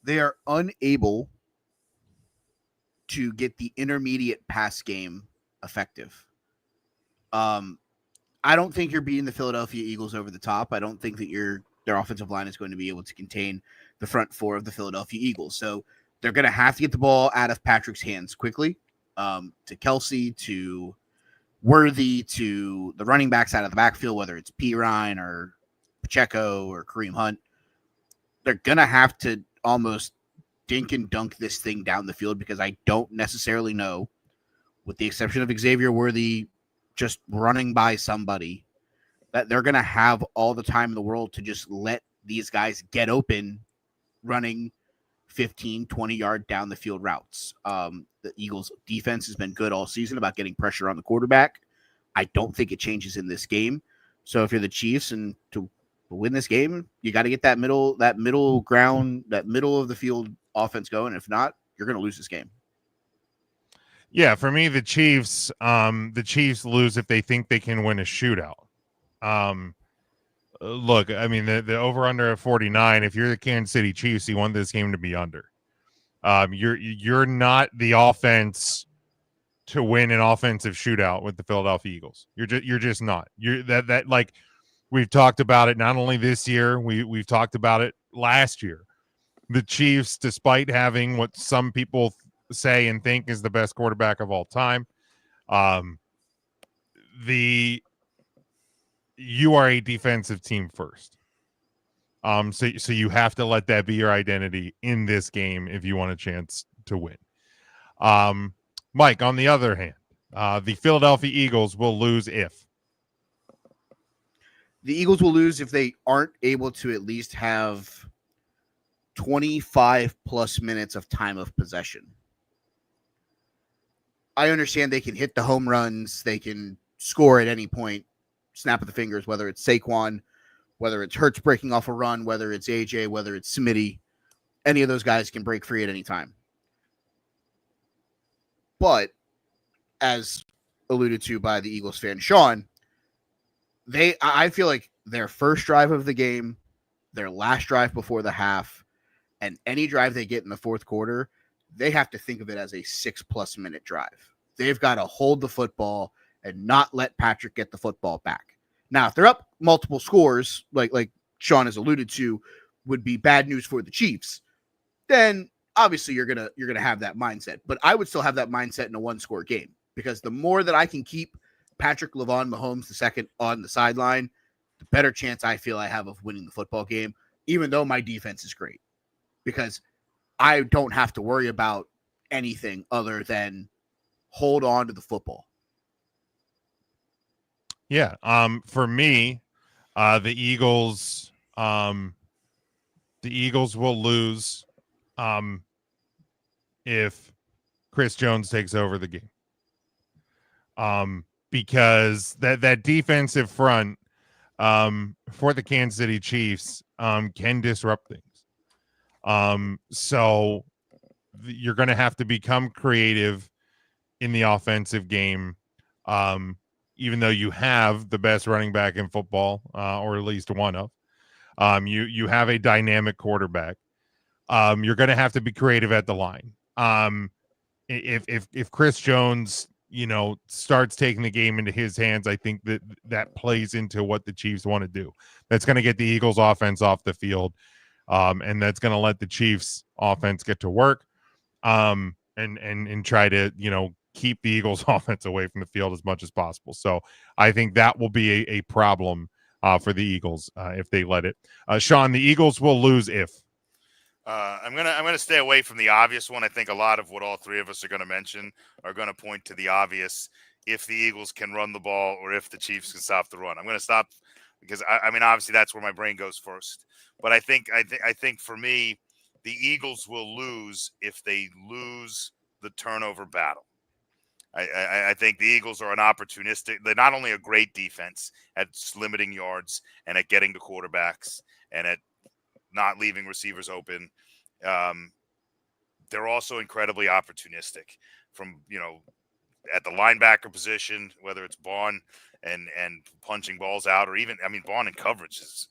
they are unable to get the intermediate pass game effective. I don't think you're beating the Philadelphia Eagles over the top. I don't think that their offensive line is going to be able to contain the front 4 of the Philadelphia Eagles. So they're going to have to get the ball out of Patrick's hands quickly, to Kelsey, to Worthy, to the running backs out of the backfield, whether it's Pirine or Pacheco or Kareem Hunt. They're going to have to almost dink and dunk this thing down the field, because I don't necessarily know, with the exception of Xavier Worthy just running by somebody, that they're going to have all the time in the world to just let these guys get open running 15, 20-yard down the field routes. The Eagles' defense has been good all season about getting pressure on the quarterback. I don't think it changes in this game. So if you're the Chiefs and to win this game, you got to get that middle ground, that middle of the field offense going. If not, you're going to lose this game. Yeah, for me, the Chiefs lose if they think they can win a shootout. Look, I mean, the over-under at 49, if you're the Kansas City Chiefs, you want this game to be under. You're not the offense to win an offensive shootout with the Philadelphia Eagles. You're just not. You're that like we've talked about it not only this year, we've talked about it last year. The Chiefs, despite having what some people say and think is the best quarterback of all time, you are a defensive team first. So you have to let that be your identity in this game if you want a chance to win. Mike, on the other hand, the Philadelphia Eagles will lose if they aren't able to at least have 25 plus minutes of time of possession. I understand they can hit the home runs, they can score at any point, snap of the fingers, whether it's Saquon, whether it's Hurts breaking off a run, whether it's AJ, whether it's Smitty. Any of those guys can break free at any time. But, as alluded to by the Eagles fan Sean, I feel like their first drive of the game, their last drive before the half, and any drive they get in the fourth quarter, they have to think of it as a 6+ minute drive. They've got to hold the football and not let Patrick get the football back. Now, if they're up multiple scores, like Sean has alluded to, would be bad news for the Chiefs, then obviously you're gonna have that mindset. But I would still have that mindset in a 1-score game, because the more that I can keep Patrick Mahomes II on the sideline, the better chance I feel I have of winning the football game, even though my defense is great, because I don't have to worry about anything other than hold on to the football. Yeah. For me, the Eagles will lose if Chris Jones takes over the game. Because that defensive front for the Kansas City Chiefs can disrupt things. So you're going to have to become creative in the offensive game. Even though you have the best running back in football, or at least one of, you have a dynamic quarterback. You're going to have to be creative at the line. If Chris Jones, starts taking the game into his hands, I think that plays into what the Chiefs want to do. That's going to get the Eagles offense off the field. And that's going to let the Chiefs offense get to work. And try to, keep the Eagles offense away from the field as much as possible. So I think that will be a problem for the Eagles if they let it. Sean, the Eagles will lose if. I'm gonna stay away from the obvious one. I think a lot of what all three of us are going to mention are going to point to the obvious: if the Eagles can run the ball or if the Chiefs can stop the run. I'm going to stop because I mean obviously that's where my brain goes first. But I think for me, the Eagles will lose if they lose the turnover battle. I think the Eagles are an opportunistic. They're not only a great defense at limiting yards and at getting to quarterbacks and at not leaving receivers open. They're also incredibly opportunistic from, at the linebacker position, whether it's Vaughn and punching balls out, or even, Vaughn in coverage has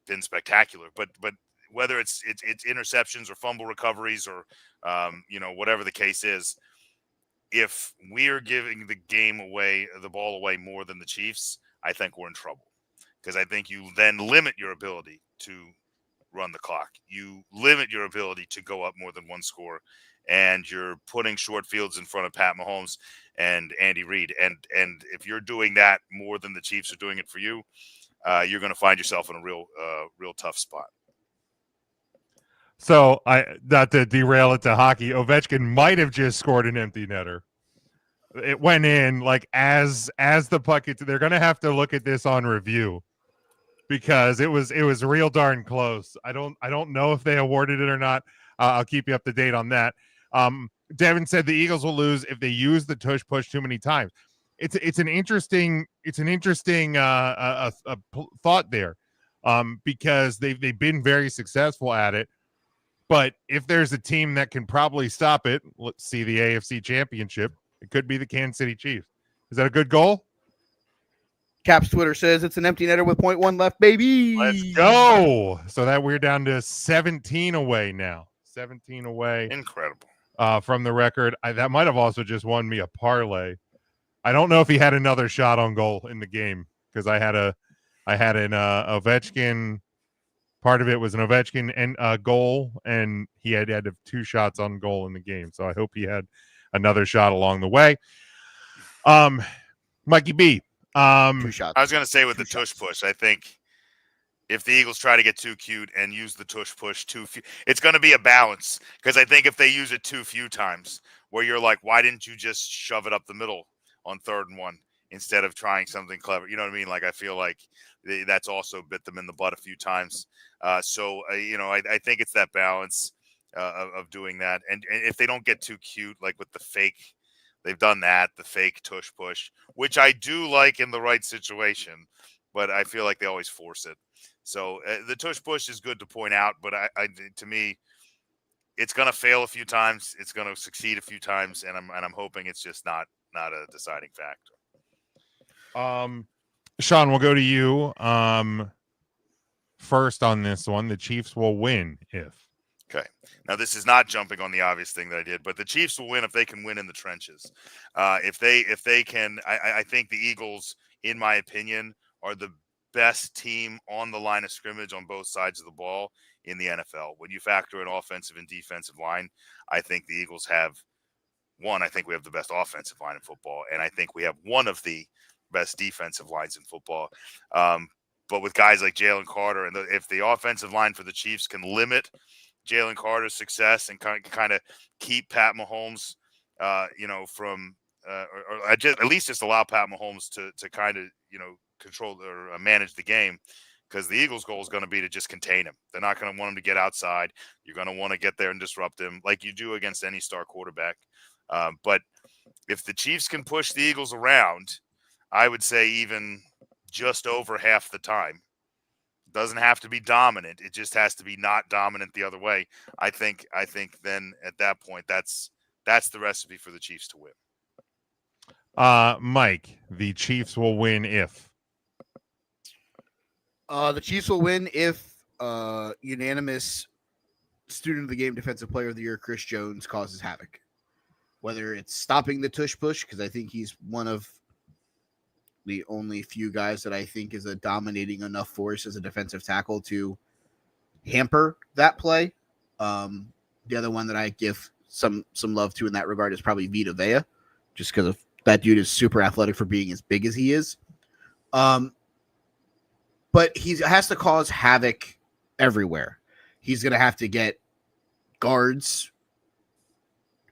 been spectacular, but whether it's interceptions or fumble recoveries or, whatever the case is, if we're giving the ball away more than the Chiefs, I think we're in trouble, because I think you then limit your ability to run the clock. You limit your ability to go up more than one score, and you're putting short fields in front of Pat Mahomes and Andy Reid. And if you're doing that more than the Chiefs are doing it for you, you're going to find yourself in a real tough spot. So, not to derail it to hockey, Ovechkin might have just scored an empty netter. It went in as the puck. They're going to have to look at this on review. because it was real darn close. I don't know if they awarded it or not. I'll keep you up to date on that. Devin said the Eagles will lose if they use the tush push too many times. It's an interesting thought there, because they've been very successful at it. But if there's a team that can probably stop it, let's see the AFC Championship. It could be the Kansas City Chiefs. Is that a good goal? Caps Twitter says it's an empty netter with 0.1 left, baby. Let's go. So that we're down to 17 away now. 17 away. Incredible. From the record. That might have also just won me a parlay. I don't know if he had another shot on goal in the game, because I had an Ovechkin. Part of it was an Ovechkin and a goal, and he had 2 shots on goal in the game. So I hope he had another shot along the way. Mikey B. 2 shots. I was going to say with the tush push, I think if the Eagles try to get too cute and use the tush push too few, it's going to be a balance. Because I think if they use it too few times, where you're like, why didn't you just shove it up the middle on 3rd and 1 instead of trying something clever? You know what I mean? Like, I feel like that's also bit them in the butt a few times. I think it's that balance of doing that. And if they don't get too cute, like with the fake, they've done that, the fake tush push, which I do like in the right situation, but I feel like they always force it. So the tush push is good to point out, but to me, it's going to fail a few times. It's going to succeed a few times, and I'm hoping it's just not a deciding factor. Sean, we'll go to you. First on this one, the Chiefs will win if. Okay. Now, this is not jumping on the obvious thing that I did, but the Chiefs will win if they can win in the trenches. If they can, I think the Eagles, in my opinion, are the best team on the line of scrimmage on both sides of the ball in the NFL. When you factor in offensive and defensive line, I think the Eagles have one. I think we have the best offensive line in football, and I think we have one of the best defensive lines in football. But with guys like Jalen Carter, and if the offensive line for the Chiefs can limit Jalen Carter's success and kind of keep Pat Mahomes, from or at least just allow Pat Mahomes to kind of control or manage the game, because the Eagles' goal is going to be to just contain him. They're not going to want him to get outside. You're going to want to get there and disrupt him like you do against any star quarterback. But if the Chiefs can push the Eagles around, I would say even just over half the time. Doesn't have to be dominant. It just has to be not dominant the other way. I think then at that point, that's the recipe for the Chiefs to win. Mike, the Chiefs will win if. The Chiefs will win if unanimous student of the game, defensive player of the year, Chris Jones, causes havoc. Whether it's stopping the tush push, because I think he's one of the only few guys that I think is a dominating enough force as a defensive tackle to hamper that play. The other one that I give some love to in that regard is probably Vita Vea, just because of that dude is super athletic for being as big as he is. But he has to cause havoc everywhere. He's going to have to get guards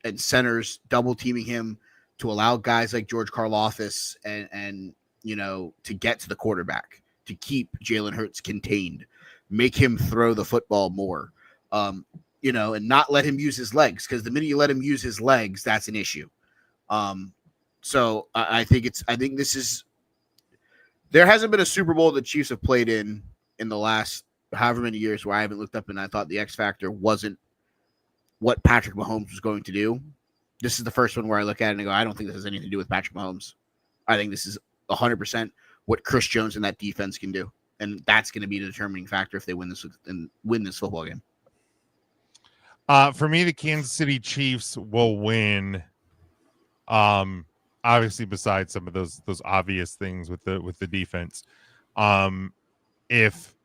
and centers double teaming him to allow guys like George Karlaftis and to get to the quarterback, to keep Jalen Hurts contained, make him throw the football more, and not let him use his legs, because the minute you let him use his legs, that's an issue. So I think there hasn't been a Super Bowl the Chiefs have played in the last however many years where I haven't looked up and I thought the X factor wasn't what Patrick Mahomes was going to do. This is the first one where I look at it and go, I don't think this has anything to do with Patrick Mahomes. I think this is 100% what Chris Jones and that defense can do. And that's going to be the determining factor if they win this football game. For me, the Kansas City Chiefs will win. Obviously, besides some of those obvious things with the defense, if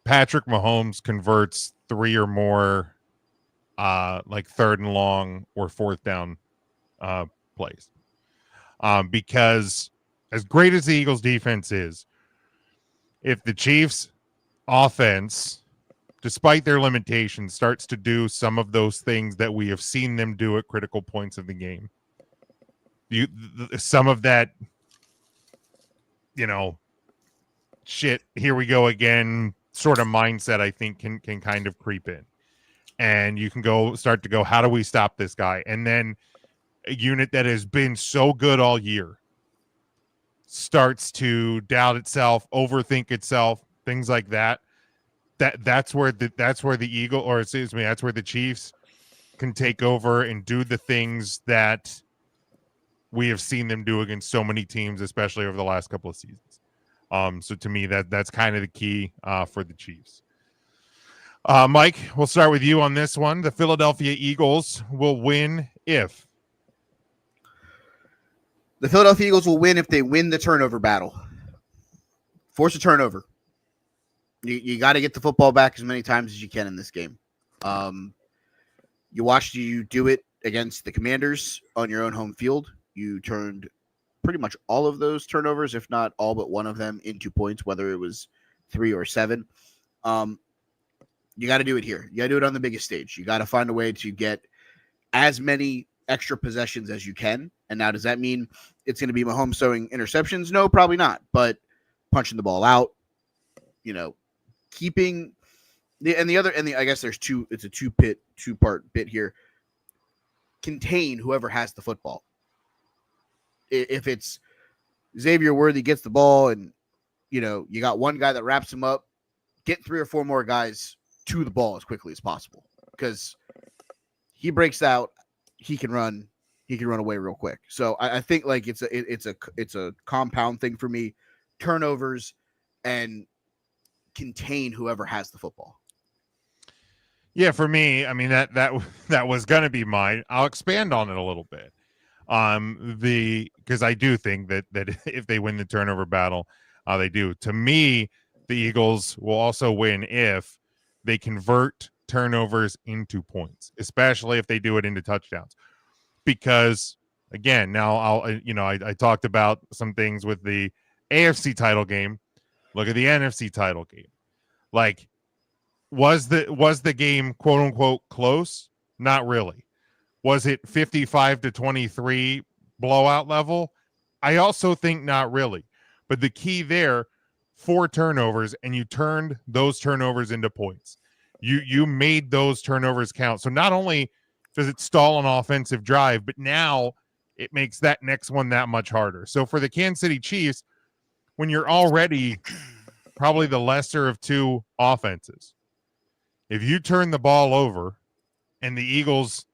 Patrick Mahomes converts 3 or more, like 3rd and long or 4th down plays, because as great as the Eagles defense is, if the Chiefs offense, despite their limitations, starts to do some of those things that we have seen them do at critical points of the game, some of that, shit, here we go again sort of mindset, I think can kind of creep in. And you can start to go, how do we stop this guy? And then a unit that has been so good all year starts to doubt itself, overthink itself, things like that. That's where the Chiefs can take over and do the things that we have seen them do against so many teams, especially over the last couple of seasons. So to me, that's kind of the key for the Chiefs. Mike, we'll start with you on this one. The Philadelphia Eagles will win if the Philadelphia Eagles will win if they win the turnover battle. Force a turnover. You got to get the football back as many times as you can in this game. You watched you do it against the Commanders on your own home field. You turned pretty much all of those turnovers, if not all but one of them, into points, whether it was 3 or 7. You got to do it here. You got to do it on the biggest stage. You got to find a way to get as many extra possessions as you can. And now, does that mean it's going to be Mahomes throwing interceptions? No, probably not. But punching the ball out, keeping I guess there's it's a two-part bit here. Contain whoever has the football. If it's Xavier Worthy gets the ball and, you got one guy that wraps him up, get 3 or 4 more guys to the ball as quickly as possible, because he breaks out, he can run away real quick. So I think like it's a compound thing for me. Turnovers and contain whoever has the football. Yeah, for me, I mean that was going to be mine. I'll expand on it a little bit. Because I do think that if they win the turnover battle, they do. To me, the Eagles will also win if they convert turnovers into points, especially if they do it into touchdowns. Because again, now I talked about some things with the AFC title game. Look at the NFC title game. Like, was the game quote unquote close? Not really. Was it 55-23 blowout level? I also think not really. But the key there, 4 turnovers, and you turned those turnovers into points. You made those turnovers count. So not only does it stall an offensive drive, but now it makes that next one that much harder. So for the Kansas City Chiefs, when you're already probably the lesser of 2 offenses, if you turn the ball over and the Eagles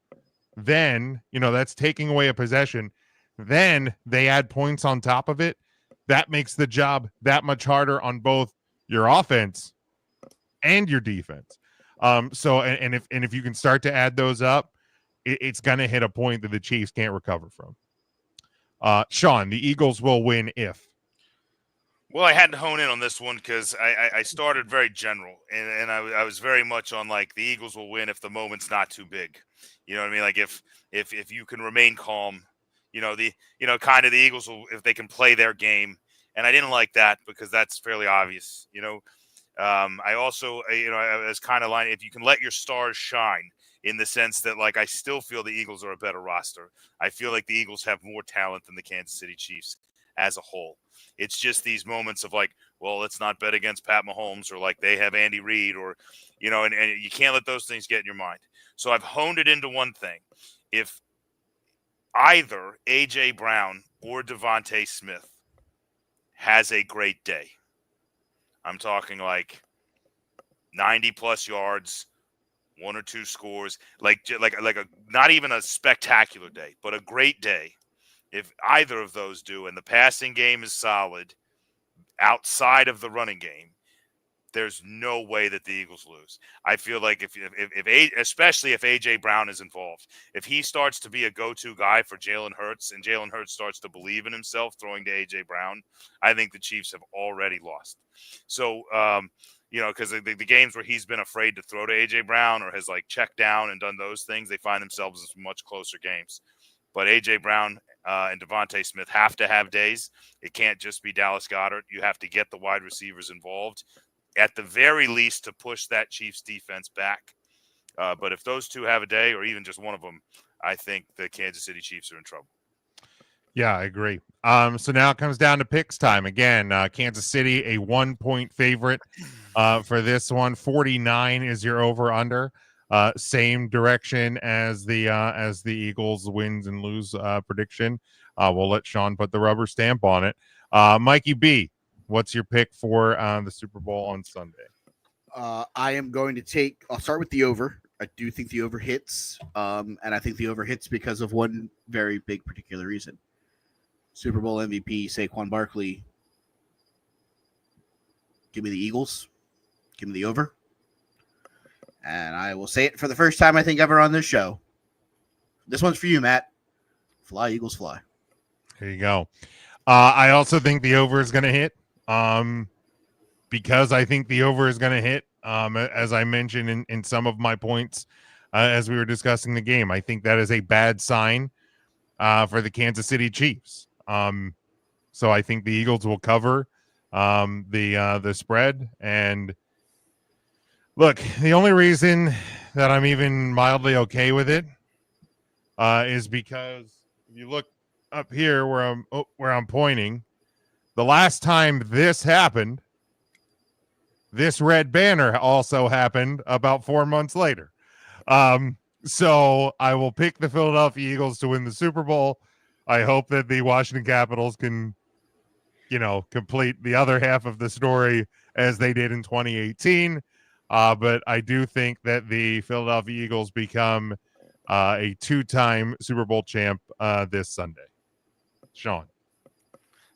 then, that's taking away a possession, then they add points on top of it, that makes the job that much harder on both your offense and your defense. So if you can start to add those up, it's going to hit a point that the Chiefs can't recover from. Sean, the Eagles will win if. Well, I had to hone in on this one because I started very general, and I was very much on like the Eagles will win if the moment's not too big. You know what I mean? Like if you can remain calm, kind of the Eagles will, if they can play their game. And I didn't like that because that's fairly obvious. I also, I was kind of like, if you can let your stars shine, in the sense that, like, I still feel the Eagles are a better roster. I feel like the Eagles have more talent than the Kansas City Chiefs as a whole. It's just these moments of like, well, let's not bet against Pat Mahomes, or like they have Andy Reid, or, and you can't let those things get in your mind. So I've honed it into one thing. If either A.J. Brown or Devontae Smith has a great day, I'm talking like 90-plus yards, 1 or 2 scores, like a not even a spectacular day, but a great day. If either of those do, and the passing game is solid outside of the running game, there's no way that the Eagles lose. I feel like especially if A.J. Brown is involved, if he starts to be a go-to guy for Jalen Hurts, and Jalen Hurts starts to believe in himself throwing to A.J. Brown, I think the Chiefs have already lost. So, because the games where he's been afraid to throw to A.J. Brown or has like checked down and done those things, they find themselves in much closer games. But A.J. Brown and Devontae Smith have to have days. It can't just be Dallas Goedert. You have to get the wide receivers involved, at the very least, to push that Chiefs defense back. But if those two have a day, or even just one of them, I think the Kansas City Chiefs are in trouble. Yeah, I agree. So now it comes down to picks time again. Kansas City, a 1-point favorite for this one. 49 is your over under. Same direction as the Eagles wins and lose prediction. We'll let Sean put the rubber stamp on it. Mikey B, what's your pick for the Super Bowl on Sunday? I am going to take. I'll start with the over. I do think the over hits, and I think the over hits because of one very big particular reason. Super Bowl MVP Saquon Barkley. Give me the Eagles. Give me the over. And I will say it for the first time I think ever on this show. This one's for you, Matt. Fly, Eagles, fly. There you go. I also think the over is going to hit. Because I think the over is going to hit. As I mentioned in some of my points as we were discussing the game, I think that is a bad sign for the Kansas City Chiefs. So I think the Eagles will cover the spread. And look, the only reason that I'm even mildly okay with it is because if you look up here where I'm pointing, the last time this happened, this red banner also happened about 4 months later. So I will pick the Philadelphia Eagles to win the Super Bowl. I hope that the Washington Capitals can, complete the other half of the story as they did in 2018. But I do think that the Philadelphia Eagles become a 2-time Super Bowl champ this Sunday. Sean.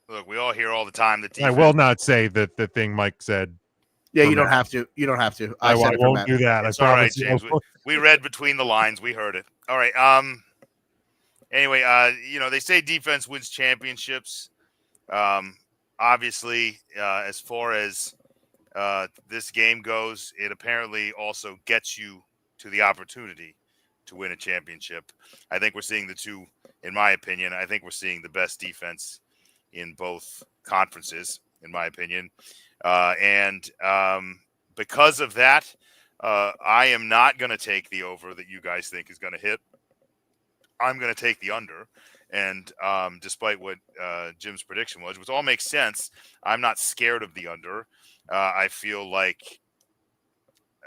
Look, we all hear all the time that I will not say that the thing Mike said. Yeah, you don't have to. You don't have to. I won't do that. It's I all right, promise. James. We read between the lines. We heard it. All right. Anyway, they say defense wins championships. Obviously, as far as this game goes, it apparently also gets you to the opportunity to win a championship. I think we're seeing the two, in my opinion. I think we're seeing the best defense in both conferences, in my opinion. And because of that, I am not going to take the over that you guys think is going to hit. I'm going to take the under. And despite what Jim's prediction was, which all makes sense, I'm not scared of the under. I feel like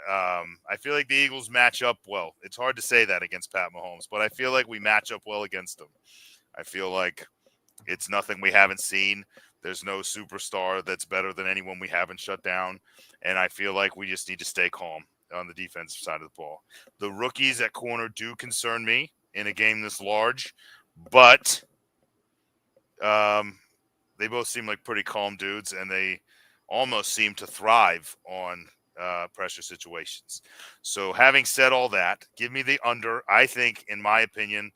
the Eagles match up well. It's hard to say that against Pat Mahomes, but I feel like we match up well against them. I feel like it's nothing we haven't seen. There's no superstar that's better than anyone we haven't shut down. And I feel like we just need to stay calm on the defensive side of the ball. The rookies at corner do concern me in a game this large, but they both seem like pretty calm dudes, and they almost seem to thrive on pressure situations. So having said all that, give me the under. I think, in my opinion,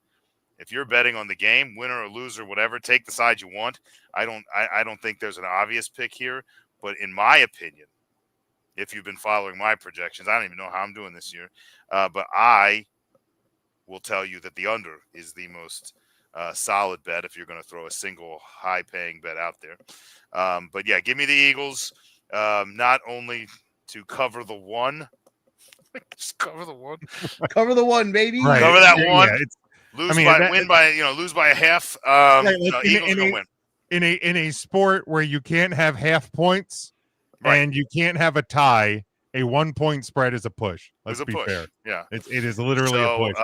if you're betting on the game, winner or loser, whatever, take the side you want. I don't think there's an obvious pick here, but in my opinion, if you've been following my projections, I don't even know how I'm doing this year, but I will tell you that the under is the most solid bet if you're going to throw a single high-paying bet out there. But yeah, give me the Eagles, not only to cover the one, just cover the one, cover the one, baby, right. Cover that one. Yeah, lose by a half. Eagles gonna win. In a sport where you can't have half points and you can't have a tie, a 1-point spread is a push. Let's be fair. Yeah, it is literally a push.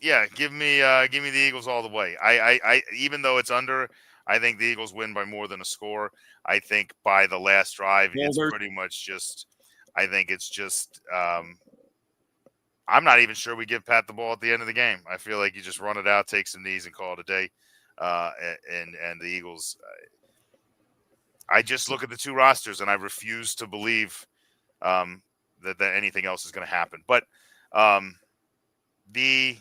Yeah, give me the Eagles all the way. I even though it's under, I think the Eagles win by more than a score. I think by the last drive, it's pretty much just. I think it's just. I'm not even sure we give Pat the ball at the end of the game. I feel like you just run it out, take some knees, and call it a day. And the Eagles. I just look at the two rosters, and I refuse to believe that anything else is going to happen. But the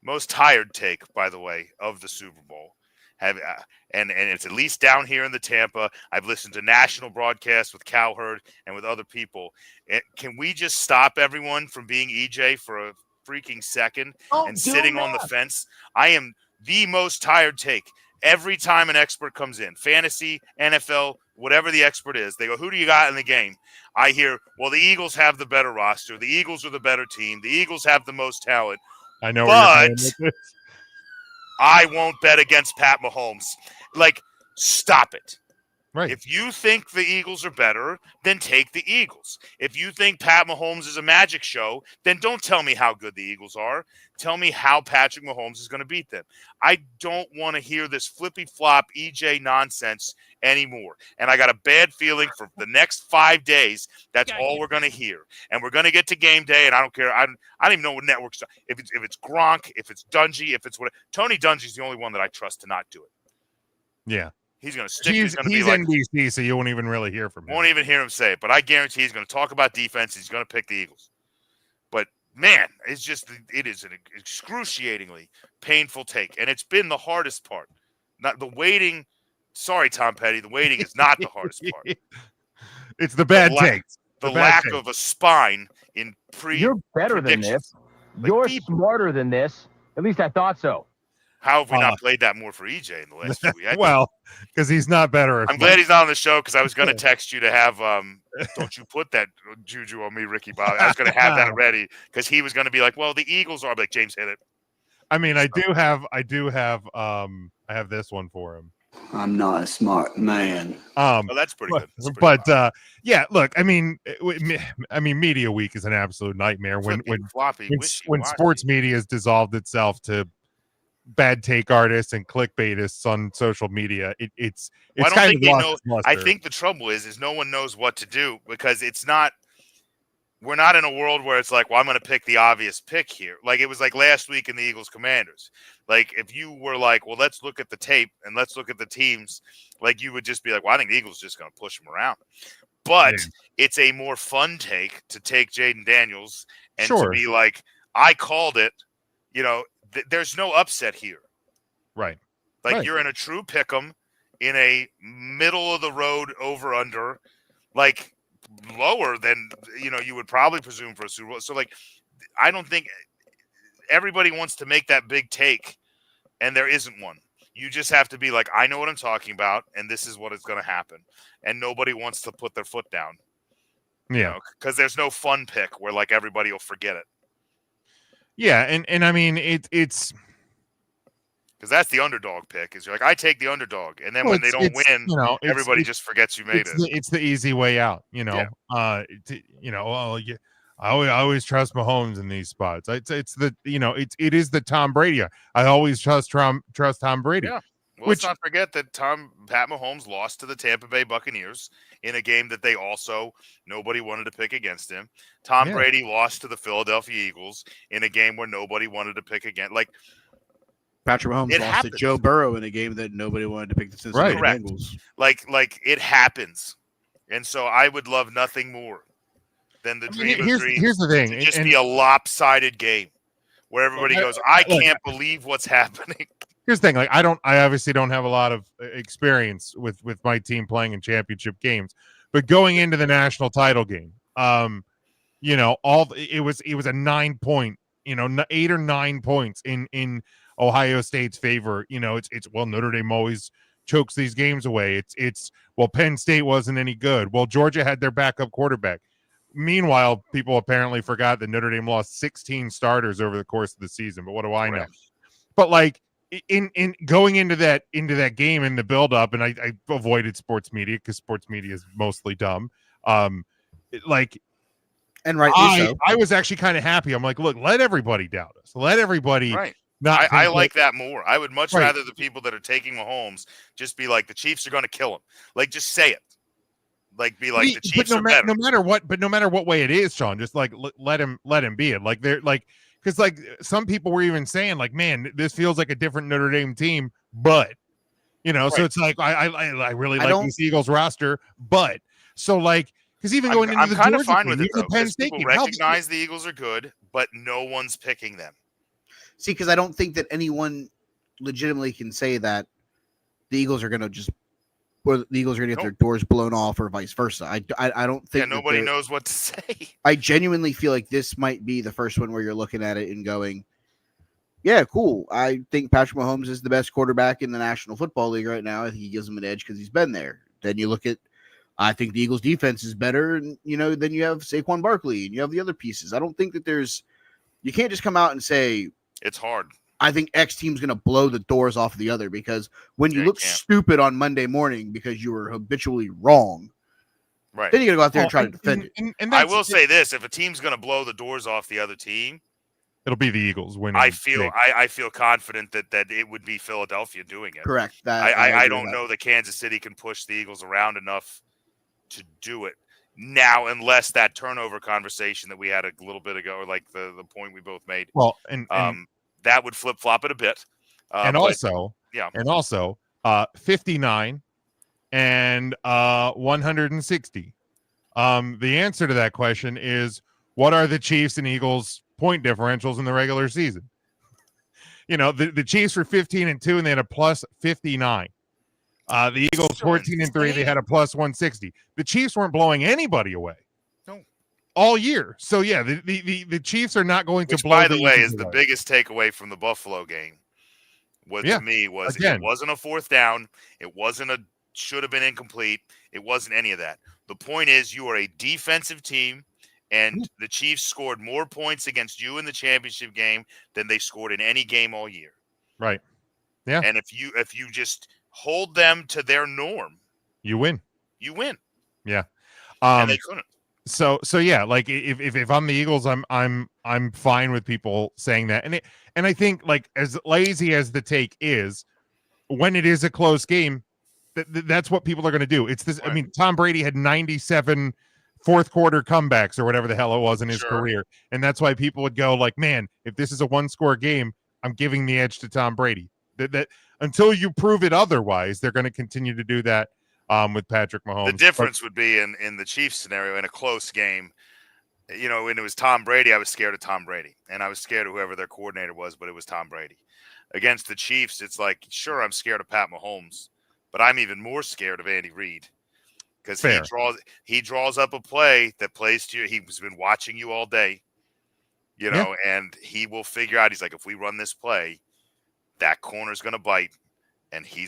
most tired take, by the way, of the Super Bowl. And it's at least down here in the Tampa. I've listened to national broadcasts with Cowherd and with other people. Can we just stop everyone from being EJ for a freaking second and sitting on the fence? I am the most tired take. Every time an expert comes in, fantasy, NFL, whatever the expert is, they go, who do you got in the game? I hear, well, the Eagles have the better roster. The Eagles are the better team. The Eagles have the most talent. I know. But I won't bet against Pat Mahomes. Like, stop it. Right. If you think the Eagles are better, then take the Eagles. If you think Pat Mahomes is a magic show, then don't tell me how good the Eagles are. Tell me how Patrick Mahomes is going to beat them. I don't want to hear this flippy-flop EJ nonsense anymore. And I got a bad feeling for the next 5 days, that's all we're going to hear. And we're going to get to game day, and I don't care. I don't even know what networks. If it's Gronk, if it's Dungy, if it's what. Tony Dungy's the only one that I trust to not do it. Yeah. He's going to stick. He's Going to be like NBC, so you won't even really hear from him. Won't even hear him say it, but I guarantee he's going to talk about defense. He's going to pick the Eagles. But man, it is an excruciatingly painful take, and it's been the hardest part. Not the waiting. Sorry, Tom Petty, the waiting is not the hardest part. It's the bad takes. The lack of a spine in pre. You're better than this. You're smarter than this. At least I thought so. How have we not played that more for EJ in the last few weeks? Well, because he's not better. I'm glad he's not on the show because I was going to text you to have don't you put that juju on me, Ricky Bobby. I was going to have that ready because he was going to be like, well, the Eagles are. I'll be like, James, hit it. I mean, I have this one for him. I'm not a smart man. Oh, that's pretty good. That's pretty good. Yeah, look, I mean, Media Week is an absolute nightmare when sports media has dissolved itself to bad take artists and clickbaitists on social media. It's well, I kind don't think of they know. I think the trouble is no one knows what to do because it's not. We're not in a world where it's like, well, I'm going to pick the obvious pick here. Like it was like last week in the Eagles Commanders. Like if you were like, well, let's look at the tape and let's look at the teams. Like you would just be like, well, I think the Eagles are just going to push them around. But it's a more fun take to take Jaden Daniels and to be like, I called it. You know, there's no upset here. Right. Like you're in a true pick'em in a middle of the road over under, like lower than you would probably presume for a Super Bowl. So like, I don't think everybody wants to make that big take, and there isn't one. You just have to be like, I know what I'm talking about, and this is what is going to happen. And nobody wants to put their foot down. Yeah, because there's no fun pick where like everybody will forget it. Yeah, and I mean it's because that's the underdog pick. Is you're like I take the underdog, and then when they don't win, everybody just forgets you made it. It's the easy way out, Yeah. I always trust Mahomes in these spots. It is the Tom Brady. I always trust Tom Brady. Yeah. Well, let's not forget that Pat Mahomes lost to the Tampa Bay Buccaneers in a game that they also nobody wanted to pick against him. Tom Brady lost to the Philadelphia Eagles in a game where nobody wanted to pick against. Like Patrick Mahomes lost to Joe Burrow in a game that nobody wanted to pick the Cincinnati Bengals. Like it happens, and so I would love nothing more than the dream of dreams. Here's the thing: to just be a lopsided game where everybody goes, "I can't believe what's happening." Here's the thing: I obviously don't have a lot of experience with my team playing in championship games, but going into the national title game, it was a 9 point, 8 or 9 points in Ohio State's favor. It's Notre Dame always chokes these games away. It's Penn State wasn't any good. Well, Georgia had their backup quarterback. Meanwhile, people apparently forgot that Notre Dame lost 16 starters over the course of the season. But what do I know? But like in going into that game in the build up, and I avoided sports media because sports media is mostly dumb. And rightly so. I was actually kind of happy. I'm like, look, let everybody doubt us. Let everybody. Right. I like that more. I would much rather the people that are taking Mahomes just be like, the Chiefs are going to kill him. Like, just say it. Like, be like, the Chiefs are better. No matter what way it is, Sean, just like let him be it. Like they're like, because like some people were even saying like, man, this feels like a different Notre Dame team, but so it's like I really like this Eagles roster, but so like. Because even going into the kind Georgia of fine game, with it, though, Penn State people game, recognize the Eagles are good, but no one's picking them. See, because I don't think that anyone legitimately can say that the Eagles are going to get their doors blown off or vice versa. I don't think. Yeah, nobody knows what to say. I genuinely feel like this might be the first one where you're looking at it and going, yeah, cool. I think Patrick Mahomes is the best quarterback in the National Football League right now. I think he gives him an edge because he's been there. Then you look at, I think the Eagles defense is better. And, then you have Saquon Barkley and you have the other pieces. I don't think that you can't just come out and say, it's hard. I think X team's going to blow the doors off the other, because when you look stupid on Monday morning because you were habitually wrong, right, then you got to go out there and try to defend it. And I will say this: if a team's going to blow the doors off the other team, it'll be the Eagles winning. I feel confident that it would be Philadelphia doing it. Correct. I don't know that Kansas City can push the Eagles around enough to do it now, unless that turnover conversation that we had a little bit ago, or like the point we both made. Well, and that would flip flop it a bit. And also 59 and 160. The answer to that question is, what are the Chiefs and Eagles point differentials in the regular season? You know, the Chiefs were 15-2 and they had a plus 59. The Eagles 14-3, they had a plus 160. The Chiefs weren't blowing anybody away. No. All year. So yeah, the Chiefs are not going to blow. By the way, is the biggest takeaway from the Buffalo game. To me was it wasn't a fourth down. It wasn't a should have been incomplete. It wasn't any of that. The point is, you are a defensive team, and the Chiefs scored more points against you in the championship game than they scored in any game all year. Right. Yeah. And if you just hold them to their norm, you win. You win. Yeah. And they couldn't. So yeah, like if I'm the Eagles, I'm fine with people saying that. And I think, like, as lazy as the take is, when it is a close game, that's what people are going to do. It's this. Right. I mean, Tom Brady had 97 fourth quarter comebacks or whatever the hell it was in his career, and that's why people would go like, man, if this is a one score game, I'm giving the edge to Tom Brady. That until you prove it otherwise, they're going to continue to do that. With Patrick Mahomes. The difference would be in the Chiefs scenario, in a close game, you know, when it was Tom Brady, I was scared of Tom Brady. And I was scared of whoever their coordinator was, but it was Tom Brady. Against the Chiefs, it's like, sure, I'm scared of Pat Mahomes, but I'm even more scared of Andy Reid. Because he draws up a play that plays to you. He's been watching you all day, you know, and he will figure out, he's like, if we run this play, that corner's going to bite, and he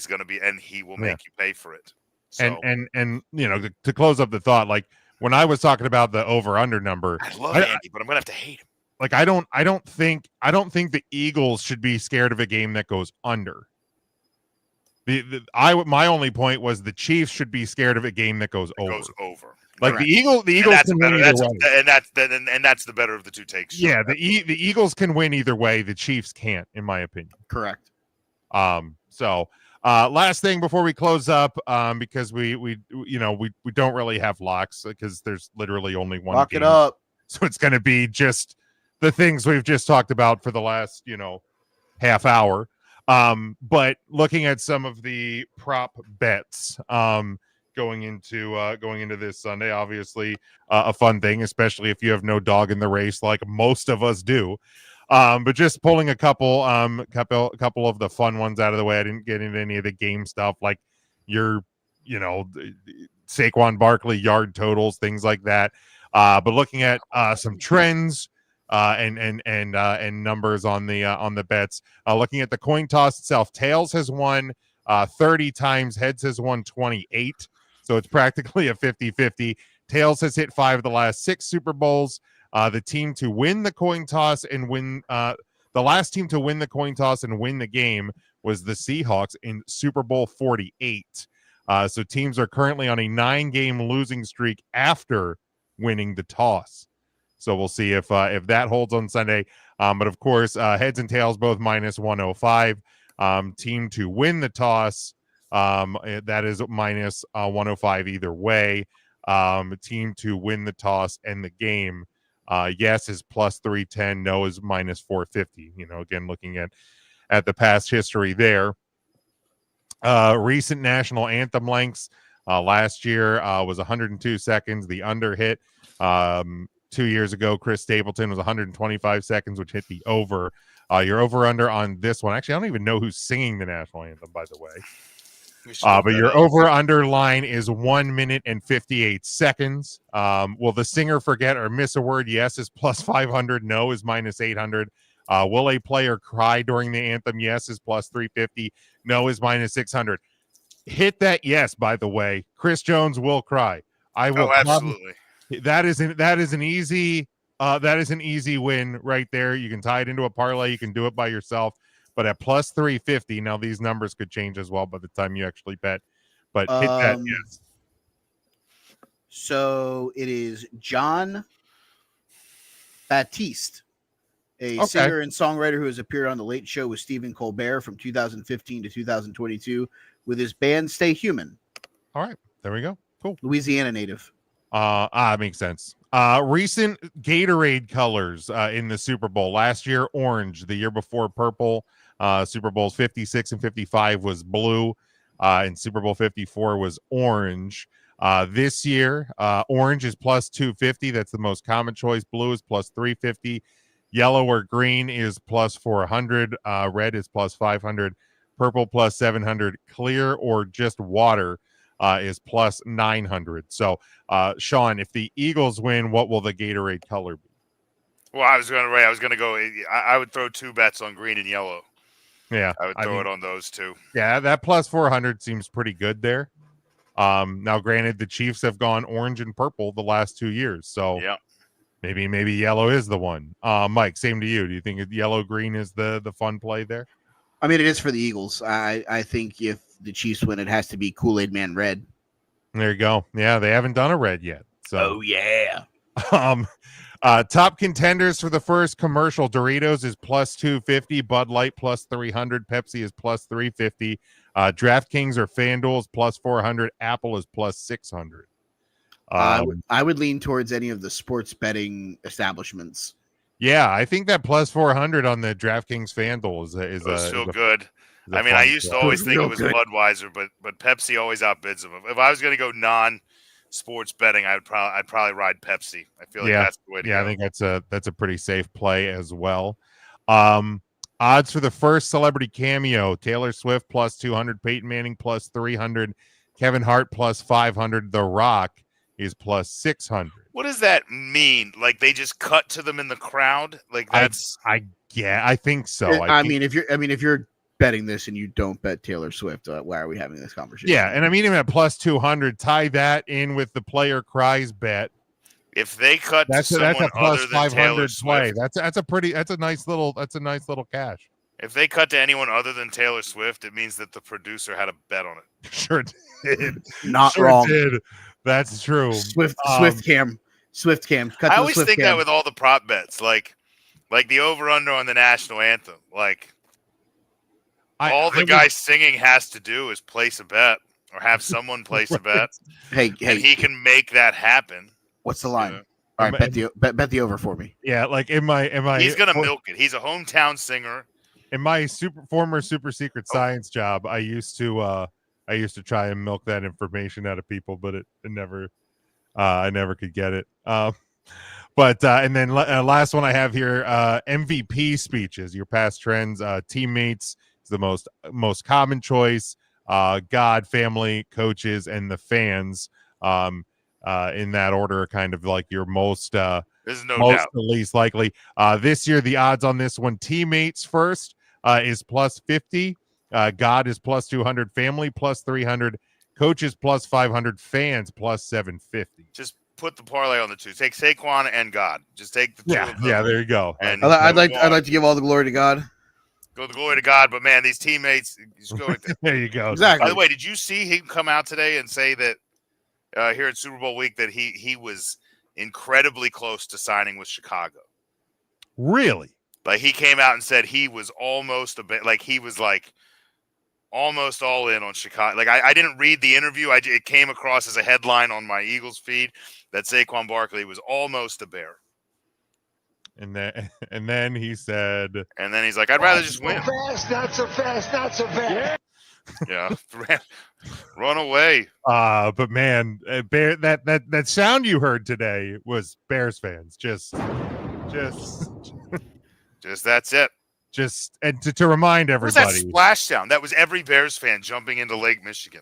will make you pay for it. So, and you know, to close up the thought, like when I was talking about the over/under number, I love Andy, but I'm gonna have to hate him. Like I don't think the Eagles should be scared of a game that goes under. My only point was the Chiefs should be scared of a game that goes over. Like Correct. the Eagles can win either way. And that's the better of the two takes. Yeah, the Eagles can win either way. The Chiefs can't, in my opinion. Correct. So. Last thing before we close up, because we don't really have locks because there's literally only one. Lock game. it up. So it's going to be just the things we've just talked about for the last, half hour. But looking at some of the prop bets, going into this Sunday, obviously a fun thing, especially if you have no dog in the race, like most of us do. But just pulling a couple of the fun ones out of the way. I didn't get into any of the game stuff, like Saquon Barkley yard totals, things like that. But looking at some trends and numbers on the bets. Looking at the coin toss itself, tails has won 30 times, heads has won 28. So it's practically a 50-50. Tails has hit 5 of the last 6 Super Bowls. The team to win the coin toss and win the last team to win the coin toss and win the game was the Seahawks in Super Bowl 48. So teams are currently on a 9-game losing streak after winning the toss. So we'll see if that holds on Sunday. But of course, heads and tails both minus 105. Team to win the toss, that is minus 105 either way. Team to win the toss and the game. Yes is plus 310. No is minus 450. Again, looking at the past history there. Recent national anthem lengths. Last year was 102 seconds. The under hit 2 years ago. Chris Stapleton was 125 seconds, which hit the over. Your over-under on this one. Actually, I don't even know who's singing the national anthem, by the way. But your over-under line is 1 minute and 58 seconds. Will the singer forget or miss a word? Yes is plus 500. No is minus 800. Will a player cry during the anthem? Yes is plus 350. No is minus 600. Hit that yes, by the way. Chris Jones will cry. I will. Oh, absolutely. That is an easy win right there. You can tie it into a parlay. You can do it by yourself. but at plus 350. Now these numbers could change as well by the time you actually bet, but hit that. Yes. So it is John Baptiste, a singer and songwriter who has appeared on The Late Show with Stephen Colbert from 2015 to 2022 with his band Stay Human. All right, there we go. Cool. Louisiana native. Makes sense. Recent Gatorade colors in the Super Bowl. Last year, orange. The year before, purple. Super Bowls 56 and 55 was blue, and Super Bowl 54 was orange. This year, orange is plus 250. That's the most common choice. Blue is plus 350. Yellow or green is plus 400. Red is plus 500. Purple plus 700. Clear or just water is plus 900. So, Sean, if the Eagles win, what will the Gatorade color be? Well, I was going to go. I would throw 2 bets on green and yellow. Yeah, I would throw it on those 2. Yeah, that plus 400 seems pretty good there. Now, granted, the Chiefs have gone orange and purple the last 2 years, so yeah, maybe yellow is the one. Mike, same to you. Do you think yellow green is the fun play there? I mean, it is for the Eagles. I think if the Chiefs win, it has to be Kool-Aid Man red. There you go. Yeah, they haven't done a red yet. So. Oh yeah. Top contenders for the first commercial: Doritos is plus 250, Bud Light plus 300, Pepsi is plus 350, DraftKings or FanDuel is plus 400, Apple is plus 600. I would lean towards any of the sports betting establishments. Yeah, I think that plus 400 on the DraftKings FanDuel is still good. I mean, I used to always think it was Budweiser, but Pepsi always outbids them. If I was going to go non-sports betting, I'd probably ride Pepsi. I feel like that's the way to go. Yeah, I think that's a pretty safe play as well. Odds for the first celebrity cameo: Taylor Swift plus 200, Peyton Manning plus 300, Kevin Hart plus 500, The Rock is plus 600. What does that mean? Like they just cut to them in the crowd? Like that's I think so. I mean, if you're betting this and you don't bet Taylor Swift, why are we having this conversation? Yeah, and I mean him at plus 200. Tie that in with the player cries bet. If they cut to someone a plus other than Taylor play. Swift, That's a nice little cash. If they cut to anyone other than Taylor Swift, it means that the producer had a bet on it. Sure did. Not wrong. Did. That's true. Swift cam. I always think that with all the prop bets, like the over under on the national anthem, like all the guy singing has to do is place a bet or have someone place a bet. Hey, and he can make that happen. What's the line? All right, bet the over for me. Yeah, like in my he's gonna milk it. He's a hometown singer. In my former super secret science job, I used to try and milk that information out of people, but it never I never could get it. And then last one I have here, MVP speeches, your past trends, teammates is the most common choice, God, family, coaches, and the fans. In that order, kind of like your most there's no doubt. the least likely. This year, the odds on this one: teammates first is plus 50, God is plus 200, family plus 300, coaches plus 500, fans plus 750. Just put the parlay on the two. Take Saquon and God. Just take the two. Of them. Yeah, there you go. And I'd like to give all the glory to God. Go the glory to God, but man, these teammates. Just go there you go. Exactly. By the way, did you see him come out today and say that? Here at Super Bowl week that he was incredibly close to signing with Chicago. Really? Like he came out and said he was almost almost all in on Chicago. Like I didn't read the interview. It came across as a headline on my Eagles feed that Saquon Barkley was almost a Bear. And then he said, and then he's like, I'd rather just win. Fast, not so fast, not so fast. Yeah, run away. But man, Bear, that sound you heard today was Bears fans. Just that's it. And to remind everybody, what was that splash sound? That was every Bears fan jumping into Lake Michigan.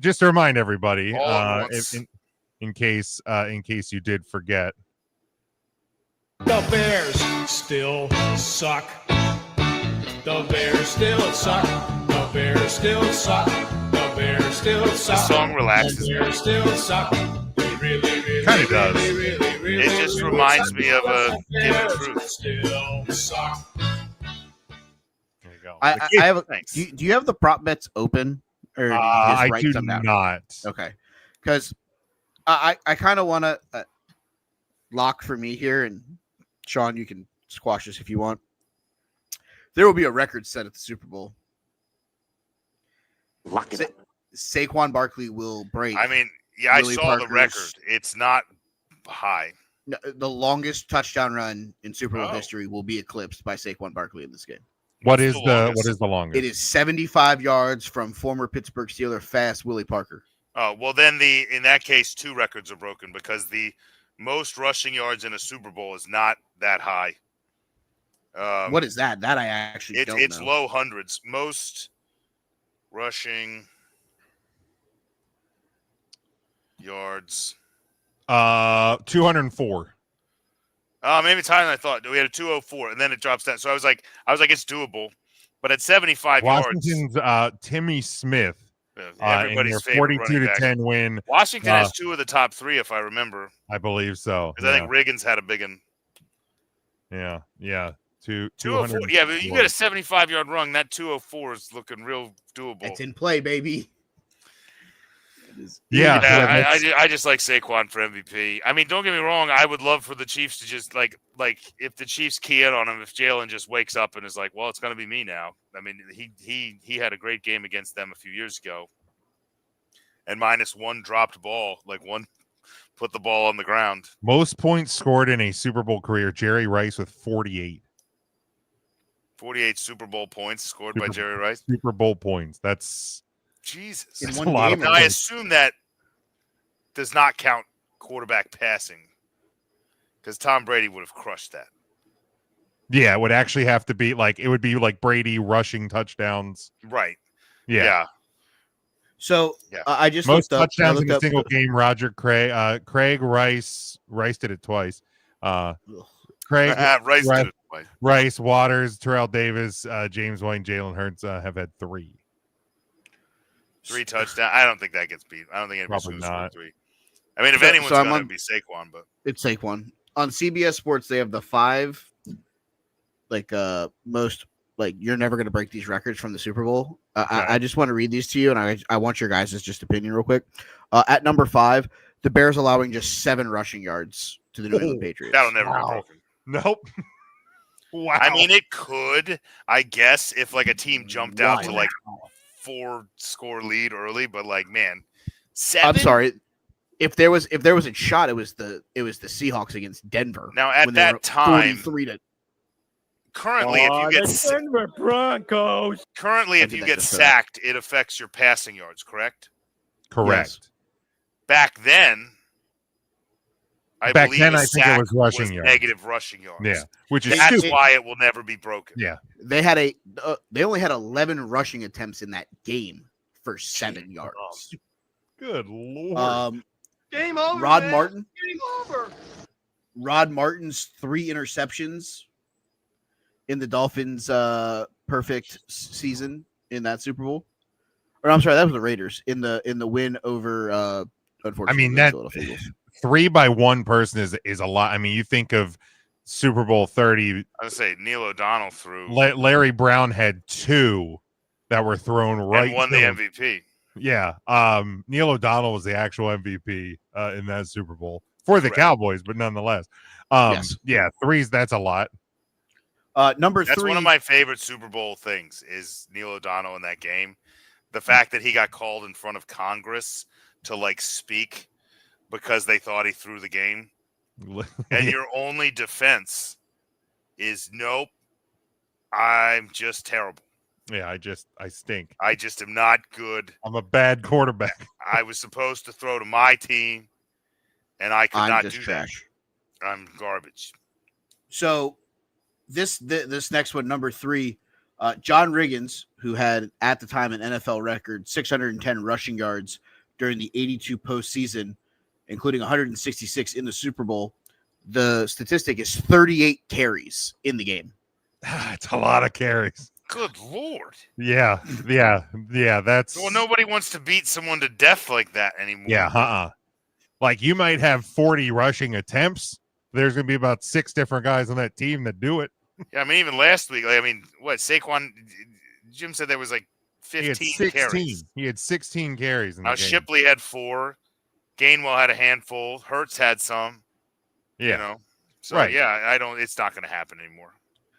Just to remind everybody, in case you did forget, the Bears still suck. The Bears still suck. The Bears still suck. The Bears still suck. The song relaxes. The Bears still suck. Really, kind of does. It just reminds me of a given truth. Still suck. There you go. I have. Do you have the prop bets open, or do you just I write do them down? not. Okay, because I kind of want to lock for me here, and Sean, you can squash this if you want. There will be a record set at the Super Bowl. Lock it up. Saquon Barkley will break. I mean, yeah, Willie I saw the Parker's- record. It's not high. No, the longest touchdown run in Super Bowl Oh. history will be eclipsed by Saquon Barkley in this game. What is the longest? It is 75 yards from former Pittsburgh Steeler fast Willie Parker. Oh, well, then in that case, 2 records are broken because the most rushing yards in a Super Bowl is not that high. What is that? That I actually don't know. It's low hundreds. Most rushing yards. 204. Maybe it's higher than I thought. We had a 204, and then it drops down. So I was like, it's doable. But at 75 Washington's Timmy Smith. Everybody's in favorite their 42-10 running back. win. Washington has 2 of the top 3, if I remember. I believe so. Because I think Riggins had a big one. Yeah. 204. Yeah, but you get a 75-yard run. That 204 is looking real doable. It's in play, baby. I just like Saquon for MVP. I mean, don't get me wrong. I would love for the Chiefs to just like if the Chiefs key in on him, if Jalen just wakes up and is like, well, it's going to be me now. I mean, he had a great game against them a few years ago, and minus 1 dropped ball, like 1 put the ball on the ground. Most points scored in a Super Bowl career, Jerry Rice with 48. 48 Super Bowl points scored by Jerry Rice. Super Bowl points. That's Jesus. That's a lot of Now, I assume that does not count quarterback passing because Tom Brady would have crushed that. Yeah, it would actually have to be it would be like Brady rushing touchdowns. Right. Yeah. So I just most looked up, touchdowns in a single game. Roger Craig Rice did it twice. Craig Rice did it twice. Rice, Waters, Terrell Davis, James White, Jalen Hurts have had 3. 3 touchdowns. I don't think that gets beat. I don't think anybody's Probably going to score not. 3. I mean, if anyone's going to be Saquon, but it's Saquon. On CBS Sports, they have the 5 most you're never going to break these records from the Super Bowl. I just want to read these to you, and I want your guys' just opinion real quick. At number 5, the Bears allowing just 7 rushing yards to the New England Patriots. that'll never be broken. Nope. Wow. I mean, it could, I guess, if a team jumped out to 4 score lead early, but man, 7. I'm sorry. If there was a shot, it was the Seahawks against Denver. Now at that time, 43 to currently, if you get Denver Broncos. Currently, if you get sacked, it affects your passing yards. Correct. Yes. Back then, I Back believe then, a I think it sack was rushing yards. negative rushing yards. Yeah, which is that's stupid. why it will never be broken. Yeah. They only had 11 rushing attempts in that game for 7 yards. Good Lord. Game over. Rod man. Martin. Game over. Rod Martin's 3 interceptions in the Dolphins' perfect season in that Super Bowl. Or I'm sorry, that was the Raiders in the win over. Unfortunately, I mean that Philadelphia Eagles. 3 by 1 person is a lot. I mean, you think of Super Bowl 30. I would say Neil O'Donnell threw. Larry Brown had 2 that were thrown right. And won to the him. MVP. Yeah. Neil O'Donnell was the actual MVP in that Super Bowl for the Cowboys, but nonetheless. Yes. Yeah, 3s, that's a lot. Number That's 3. one of my favorite Super Bowl things is Neil O'Donnell in that game. The fact that he got called in front of Congress to speak because they thought he threw the game. And your only defense is nope. I'm just terrible. Yeah, I stink. I just am not good. I'm a bad quarterback. I was supposed to throw to my team, and I could not do trash. that. I'm garbage. So this next one, number 3, John Riggins, who had at the time an NFL record 610 rushing yards during the 82 postseason, including 166 in the Super Bowl. The statistic is 38 carries in the game. It's a lot of carries. Good Lord. Yeah. That's Well, nobody wants to beat someone to death like that anymore. Yeah, you might have 40 rushing attempts. There's going to be about 6 different guys on that team that do it. Yeah, I mean, even last week, Saquon Jim said there was like He had 15 carries. He had 16 carries in the Now game. Shipley had 4. Gainwell had a handful. Hurts had some. Yeah. You know. So Right. yeah, it's not going to happen anymore.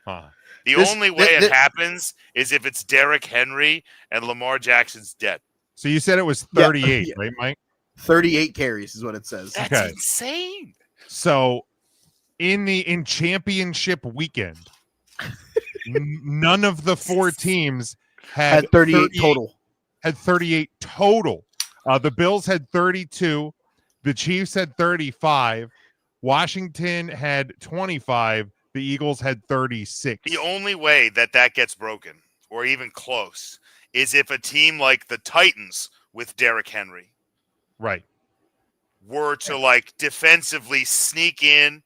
Huh. The only way it happens is if it's Derrick Henry and Lamar Jackson's dead. So you said it was 38, right, Mike? 38 carries is what it says. That's insane. So in championship weekend, none of the 4 teams had 38 total. Had 38 total. The Bills had 32. The Chiefs had 35. Washington had 25. The Eagles had 36. The only way that gets broken or even close is if a team like the Titans with Derrick Henry right were to like defensively sneak in,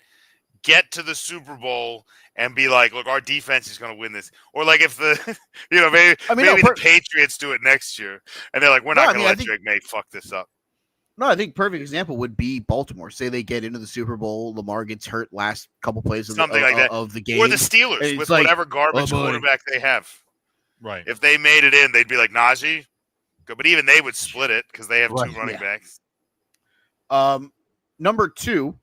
get to the Super Bowl, and be like, look, our defense is going to win this. Or like if the, maybe the Patriots do it next year, and they're like, we're not going to let Drake May fuck this up. No, I think perfect example would be Baltimore. Say they get into the Super Bowl, Lamar gets hurt last couple plays of the game. Or the Steelers with whatever garbage quarterback they have. Right. If they made it in, they'd be like, Najee. But even they would split it because they have 2 running backs. Number 2,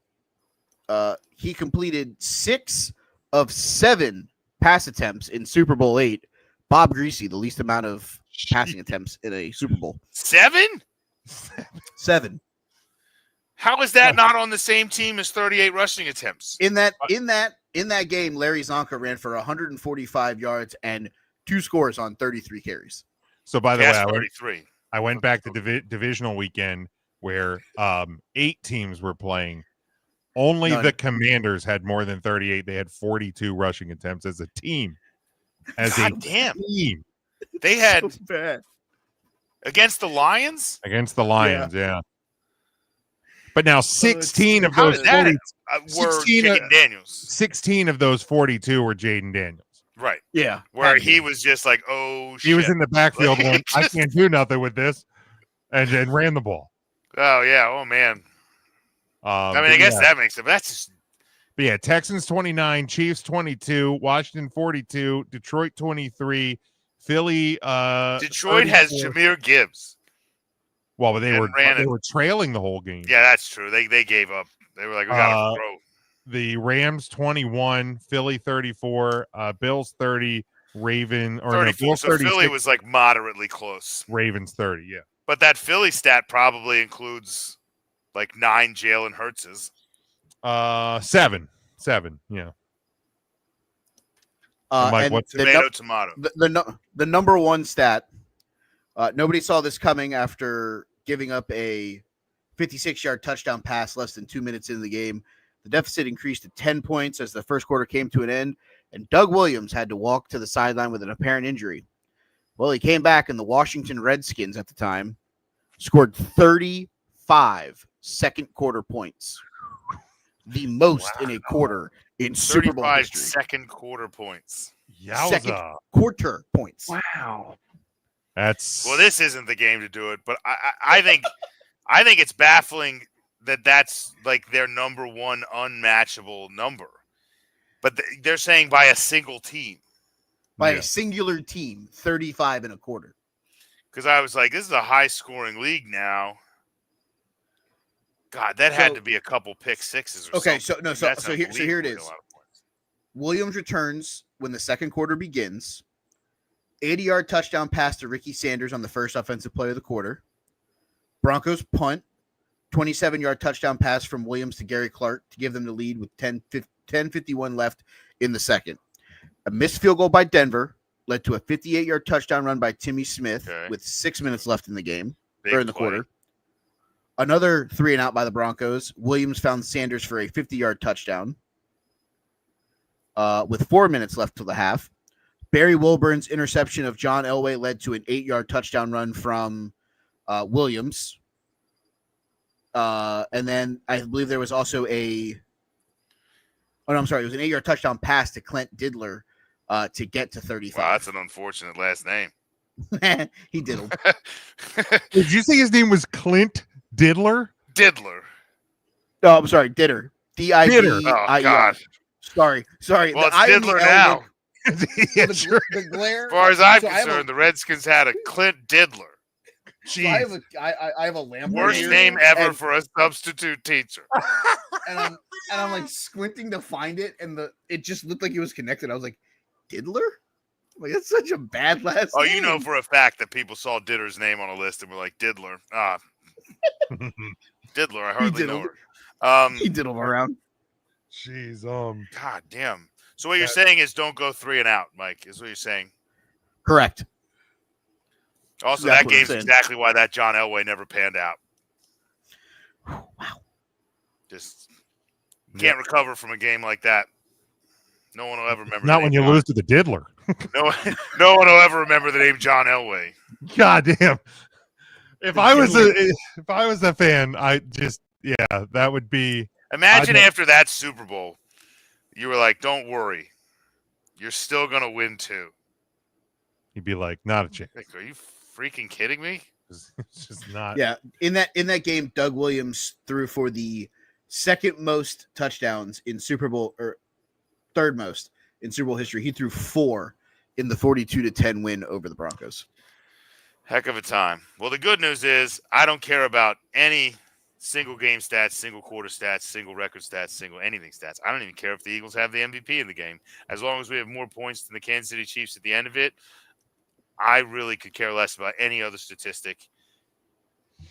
he completed 6 of 7 pass attempts in Super Bowl 8. Bob Greasy, the least amount of passing attempts in a Super Bowl. 7? 7. How is that not on the same team as 38 rushing attempts? In that game, Larry Zonka ran for 145 yards and 2 scores on 33 carries. So by the way, 33. I went back to divisional weekend where 8 teams were playing. Only the Commanders had more than 38. They had 42 rushing attempts as a team. Team. They had so bad. Against the Lions? Against the Lions, yeah. But now 16 of those 40, were Jaden Daniels. 16 of those 42 were Jaden Daniels. Right. Yeah. Where he was just like, oh, shit. He was in the backfield going, I can't do nothing with this, and ran the ball. Oh, yeah. Oh, man. I guess that makes it. But that's just. But yeah, Texans 29, Chiefs 22, Washington 42, Detroit 23, Philly. Detroit 34. has Jahmyr Gibbs. Well, but they were trailing the whole game. Yeah, that's true. They gave up. They were like, we got to throw. The Rams 21, Philly 34, Bills 30, Raven or 34. Bills So 36, Philly was like moderately close. Ravens 30, yeah. But that Philly stat probably includes like 9 Jalen Hurtses. 7, yeah. Mike, what's tomato? The number 1 stat. Nobody saw this coming after giving up a 56-yard touchdown pass less than 2 minutes into the game. The deficit increased to 10 points as the first quarter came to an end, and Doug Williams had to walk to the sideline with an apparent injury. Well, he came back, and the Washington Redskins at the time scored 35 second-quarter points, the most in a quarter in Super Bowl history. 35 second-quarter points. Yowza. Second-quarter points. Wow. Well, this isn't the game to do it, but I think it's baffling that's like their number 1 unmatchable number. But they're saying by a single team. By a singular team, 35 and a quarter. Because I was like, this is a high-scoring league now. God, that had to be a couple pick sixes or something. So here it is. Williams returns when the second quarter begins. 80-yard touchdown pass to Ricky Sanders on the first offensive play of the quarter. Broncos punt. 27-yard touchdown pass from Williams to Gary Clark to give them the lead with 10:51 left in the second. A missed field goal by Denver led to a 58-yard touchdown run by Timmy Smith with 6 minutes left in the game, or in the quarter. Another 3-and-out by the Broncos. Williams found Sanders for a 50-yard touchdown with 4 minutes left till the half. Barry Wilburn's interception of John Elway led to an 8-yard touchdown run from Williams. And then I believe there was also it was an 8-yard touchdown pass to Clint Diddler to get to 35. Wow, that's an unfortunate last name. He diddled. Did you say his name was Clint Diddler? Diddler. Oh, I'm sorry, Ditter. D-I-D-I-E-R. Oh, God. Sorry. Well, it's Diddler now. Yeah, the glare. As far as I'm So concerned, the Redskins had a Clint Diddler. So I have a lamp. Worst here, name ever and- for a substitute teacher. and I'm like squinting to find it, and it just looked like it was connected. I was like, Diddler? Like, that's such a bad last name. You know for a fact that people saw Didder's name on a list and were like, Diddler. Diddler, I hardly know her. He diddled around. Jeez, God damn. So what you're saying is don't go 3 and out, Mike, is what you're saying. Correct. Also, That's that game's exactly why that John Elway never panned out. Wow. Just can't recover from a game like that. No one will ever remember. Not when you lose to the Diddler. No one will ever remember the name John Elway. God damn. If I was a fan, that would be. Imagine after that Super Bowl, you were like, "Don't worry, you're still gonna win 2." He'd be like, "Not a chance." Like, are you freaking kidding me? It's just not. Yeah, in that game, Doug Williams threw for the second most touchdowns in Super Bowl, or third most in Super Bowl history. He threw 4 in the 42-10 win over the Broncos. Heck of a time. Well, the good news is I don't care about any single game stats, single quarter stats, single record stats, single anything stats. I don't even care if the Eagles have the MVP in the game. As long as we have more points than the Kansas City Chiefs at the end of it, I really could care less about any other statistic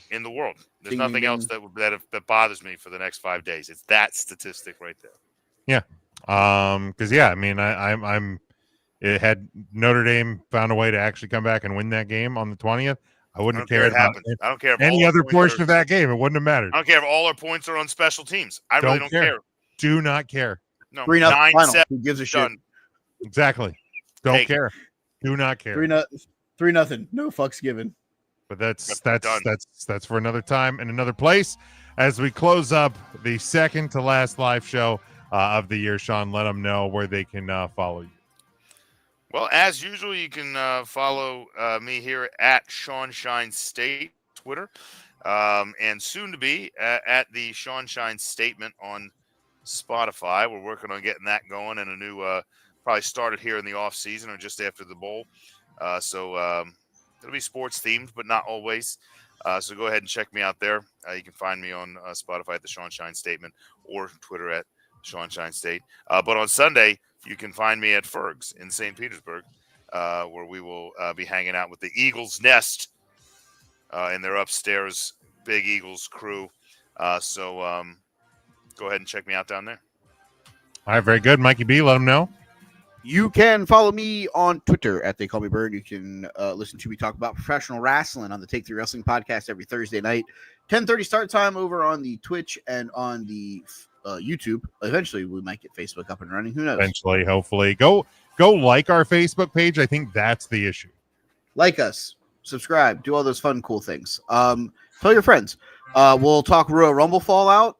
in the world. There's nothing else that bothers me for the next 5 days. It's that statistic right there. Yeah. Because I mean, it had Notre Dame found a way to actually come back and win that game on the 20th. I wouldn't have cared about I don't care if any other portion of that game. It wouldn't have mattered. I don't care if all our points are on special teams. I really don't care. Do not care. No, 3-0 final. Who gives a shit? Done. Exactly. Don't care. Do not care. 3-0. No fucks given. But that's for another time and another place. As we close up the second to last live show of the year, Sean, let them know where they can follow you. Well, as usual, you can follow me here at Sean Shine State Twitter, and soon to be at the Sean Shine Statement on Spotify. We're working on getting that going, and a new probably started here in the off season or just after the bowl. So it'll be sports themed, but not always. So go ahead and check me out there. You can find me on Spotify at the Sean Shine Statement or Twitter at Sean Shine State. But on Sunday, you can find me at Ferg's in St. Petersburg, where we will be hanging out with the Eagles Nest and their upstairs Big Eagles crew. So go ahead and check me out down there. All right, very good. Mikey B, let them know. You can follow me on Twitter at They Call Me Bird. You can listen to me talk about professional wrestling on the Take 3 Wrestling podcast every Thursday night. 10:30 start time over on the Twitch and on the YouTube. Eventually, we might get Facebook up and running. Who knows? Eventually, hopefully. Go like our Facebook page. I think that's the issue. Like us, subscribe, do all those fun, cool things. Tell your friends. We'll talk Royal Rumble Fallout.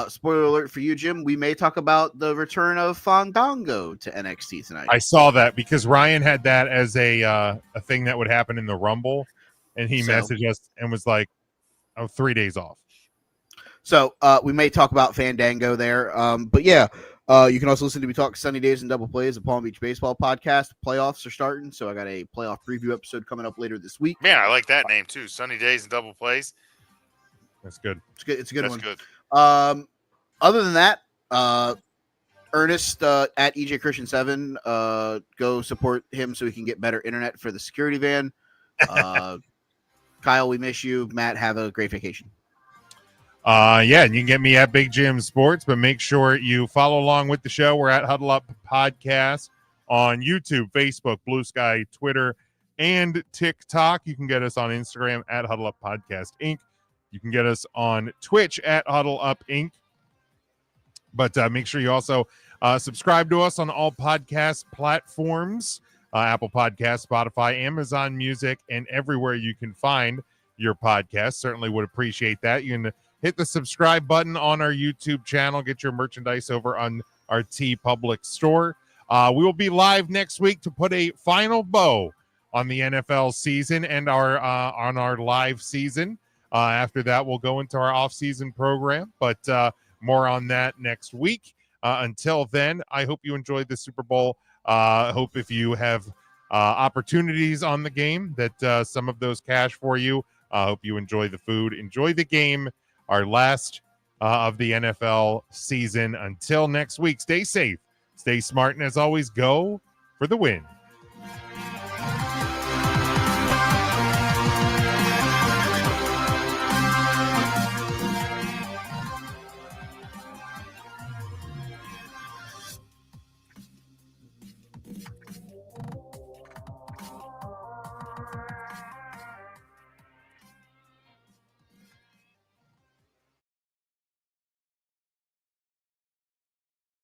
Spoiler alert for you, Jim. We may talk about the return of Fandango to NXT tonight. I saw that because Ryan had that as a thing that would happen in the Rumble, and he messaged us and was like, "Oh, 3 days off." So we may talk about Fandango there. But yeah, you can also listen to me talk Sunny Days and Double Plays, a Palm Beach baseball podcast. Playoffs are starting, so I got a playoff preview episode coming up later this week. Man, I like that name too. Sunny Days and Double Plays. That's good. It's good. It's a good one. That's good. Other than that, Ernest at EJ Christian 7, go support him so he can get better internet for the security van. Kyle, we miss you. Matt, have a great vacation. Yeah, and you can get me at Big Jim Sports, but make sure you follow along with the show. We're at Huddle Up Podcast on YouTube, Facebook, Blue Sky, Twitter, and TikTok. You can get us on Instagram at Huddle Up Podcast Inc. You can get us on Twitch at Huddle Up Inc. But make sure you also subscribe to us on all podcast platforms, Apple Podcasts, Spotify, Amazon Music, and everywhere you can find your podcast. Certainly would appreciate that. You can hit the subscribe button on our YouTube channel. Get your merchandise over on our T Public store. We will be live next week to put a final bow on the NFL season and on our live season. After that, we'll go into our off-season program, but more on that next week. Until then, I hope you enjoyed the Super Bowl. Hope if you have opportunities on the game that some of those cash for you. Hope you enjoy the food, enjoy the game. Our last of the NFL season. Until next week, stay safe, stay smart, and as always, go for the win.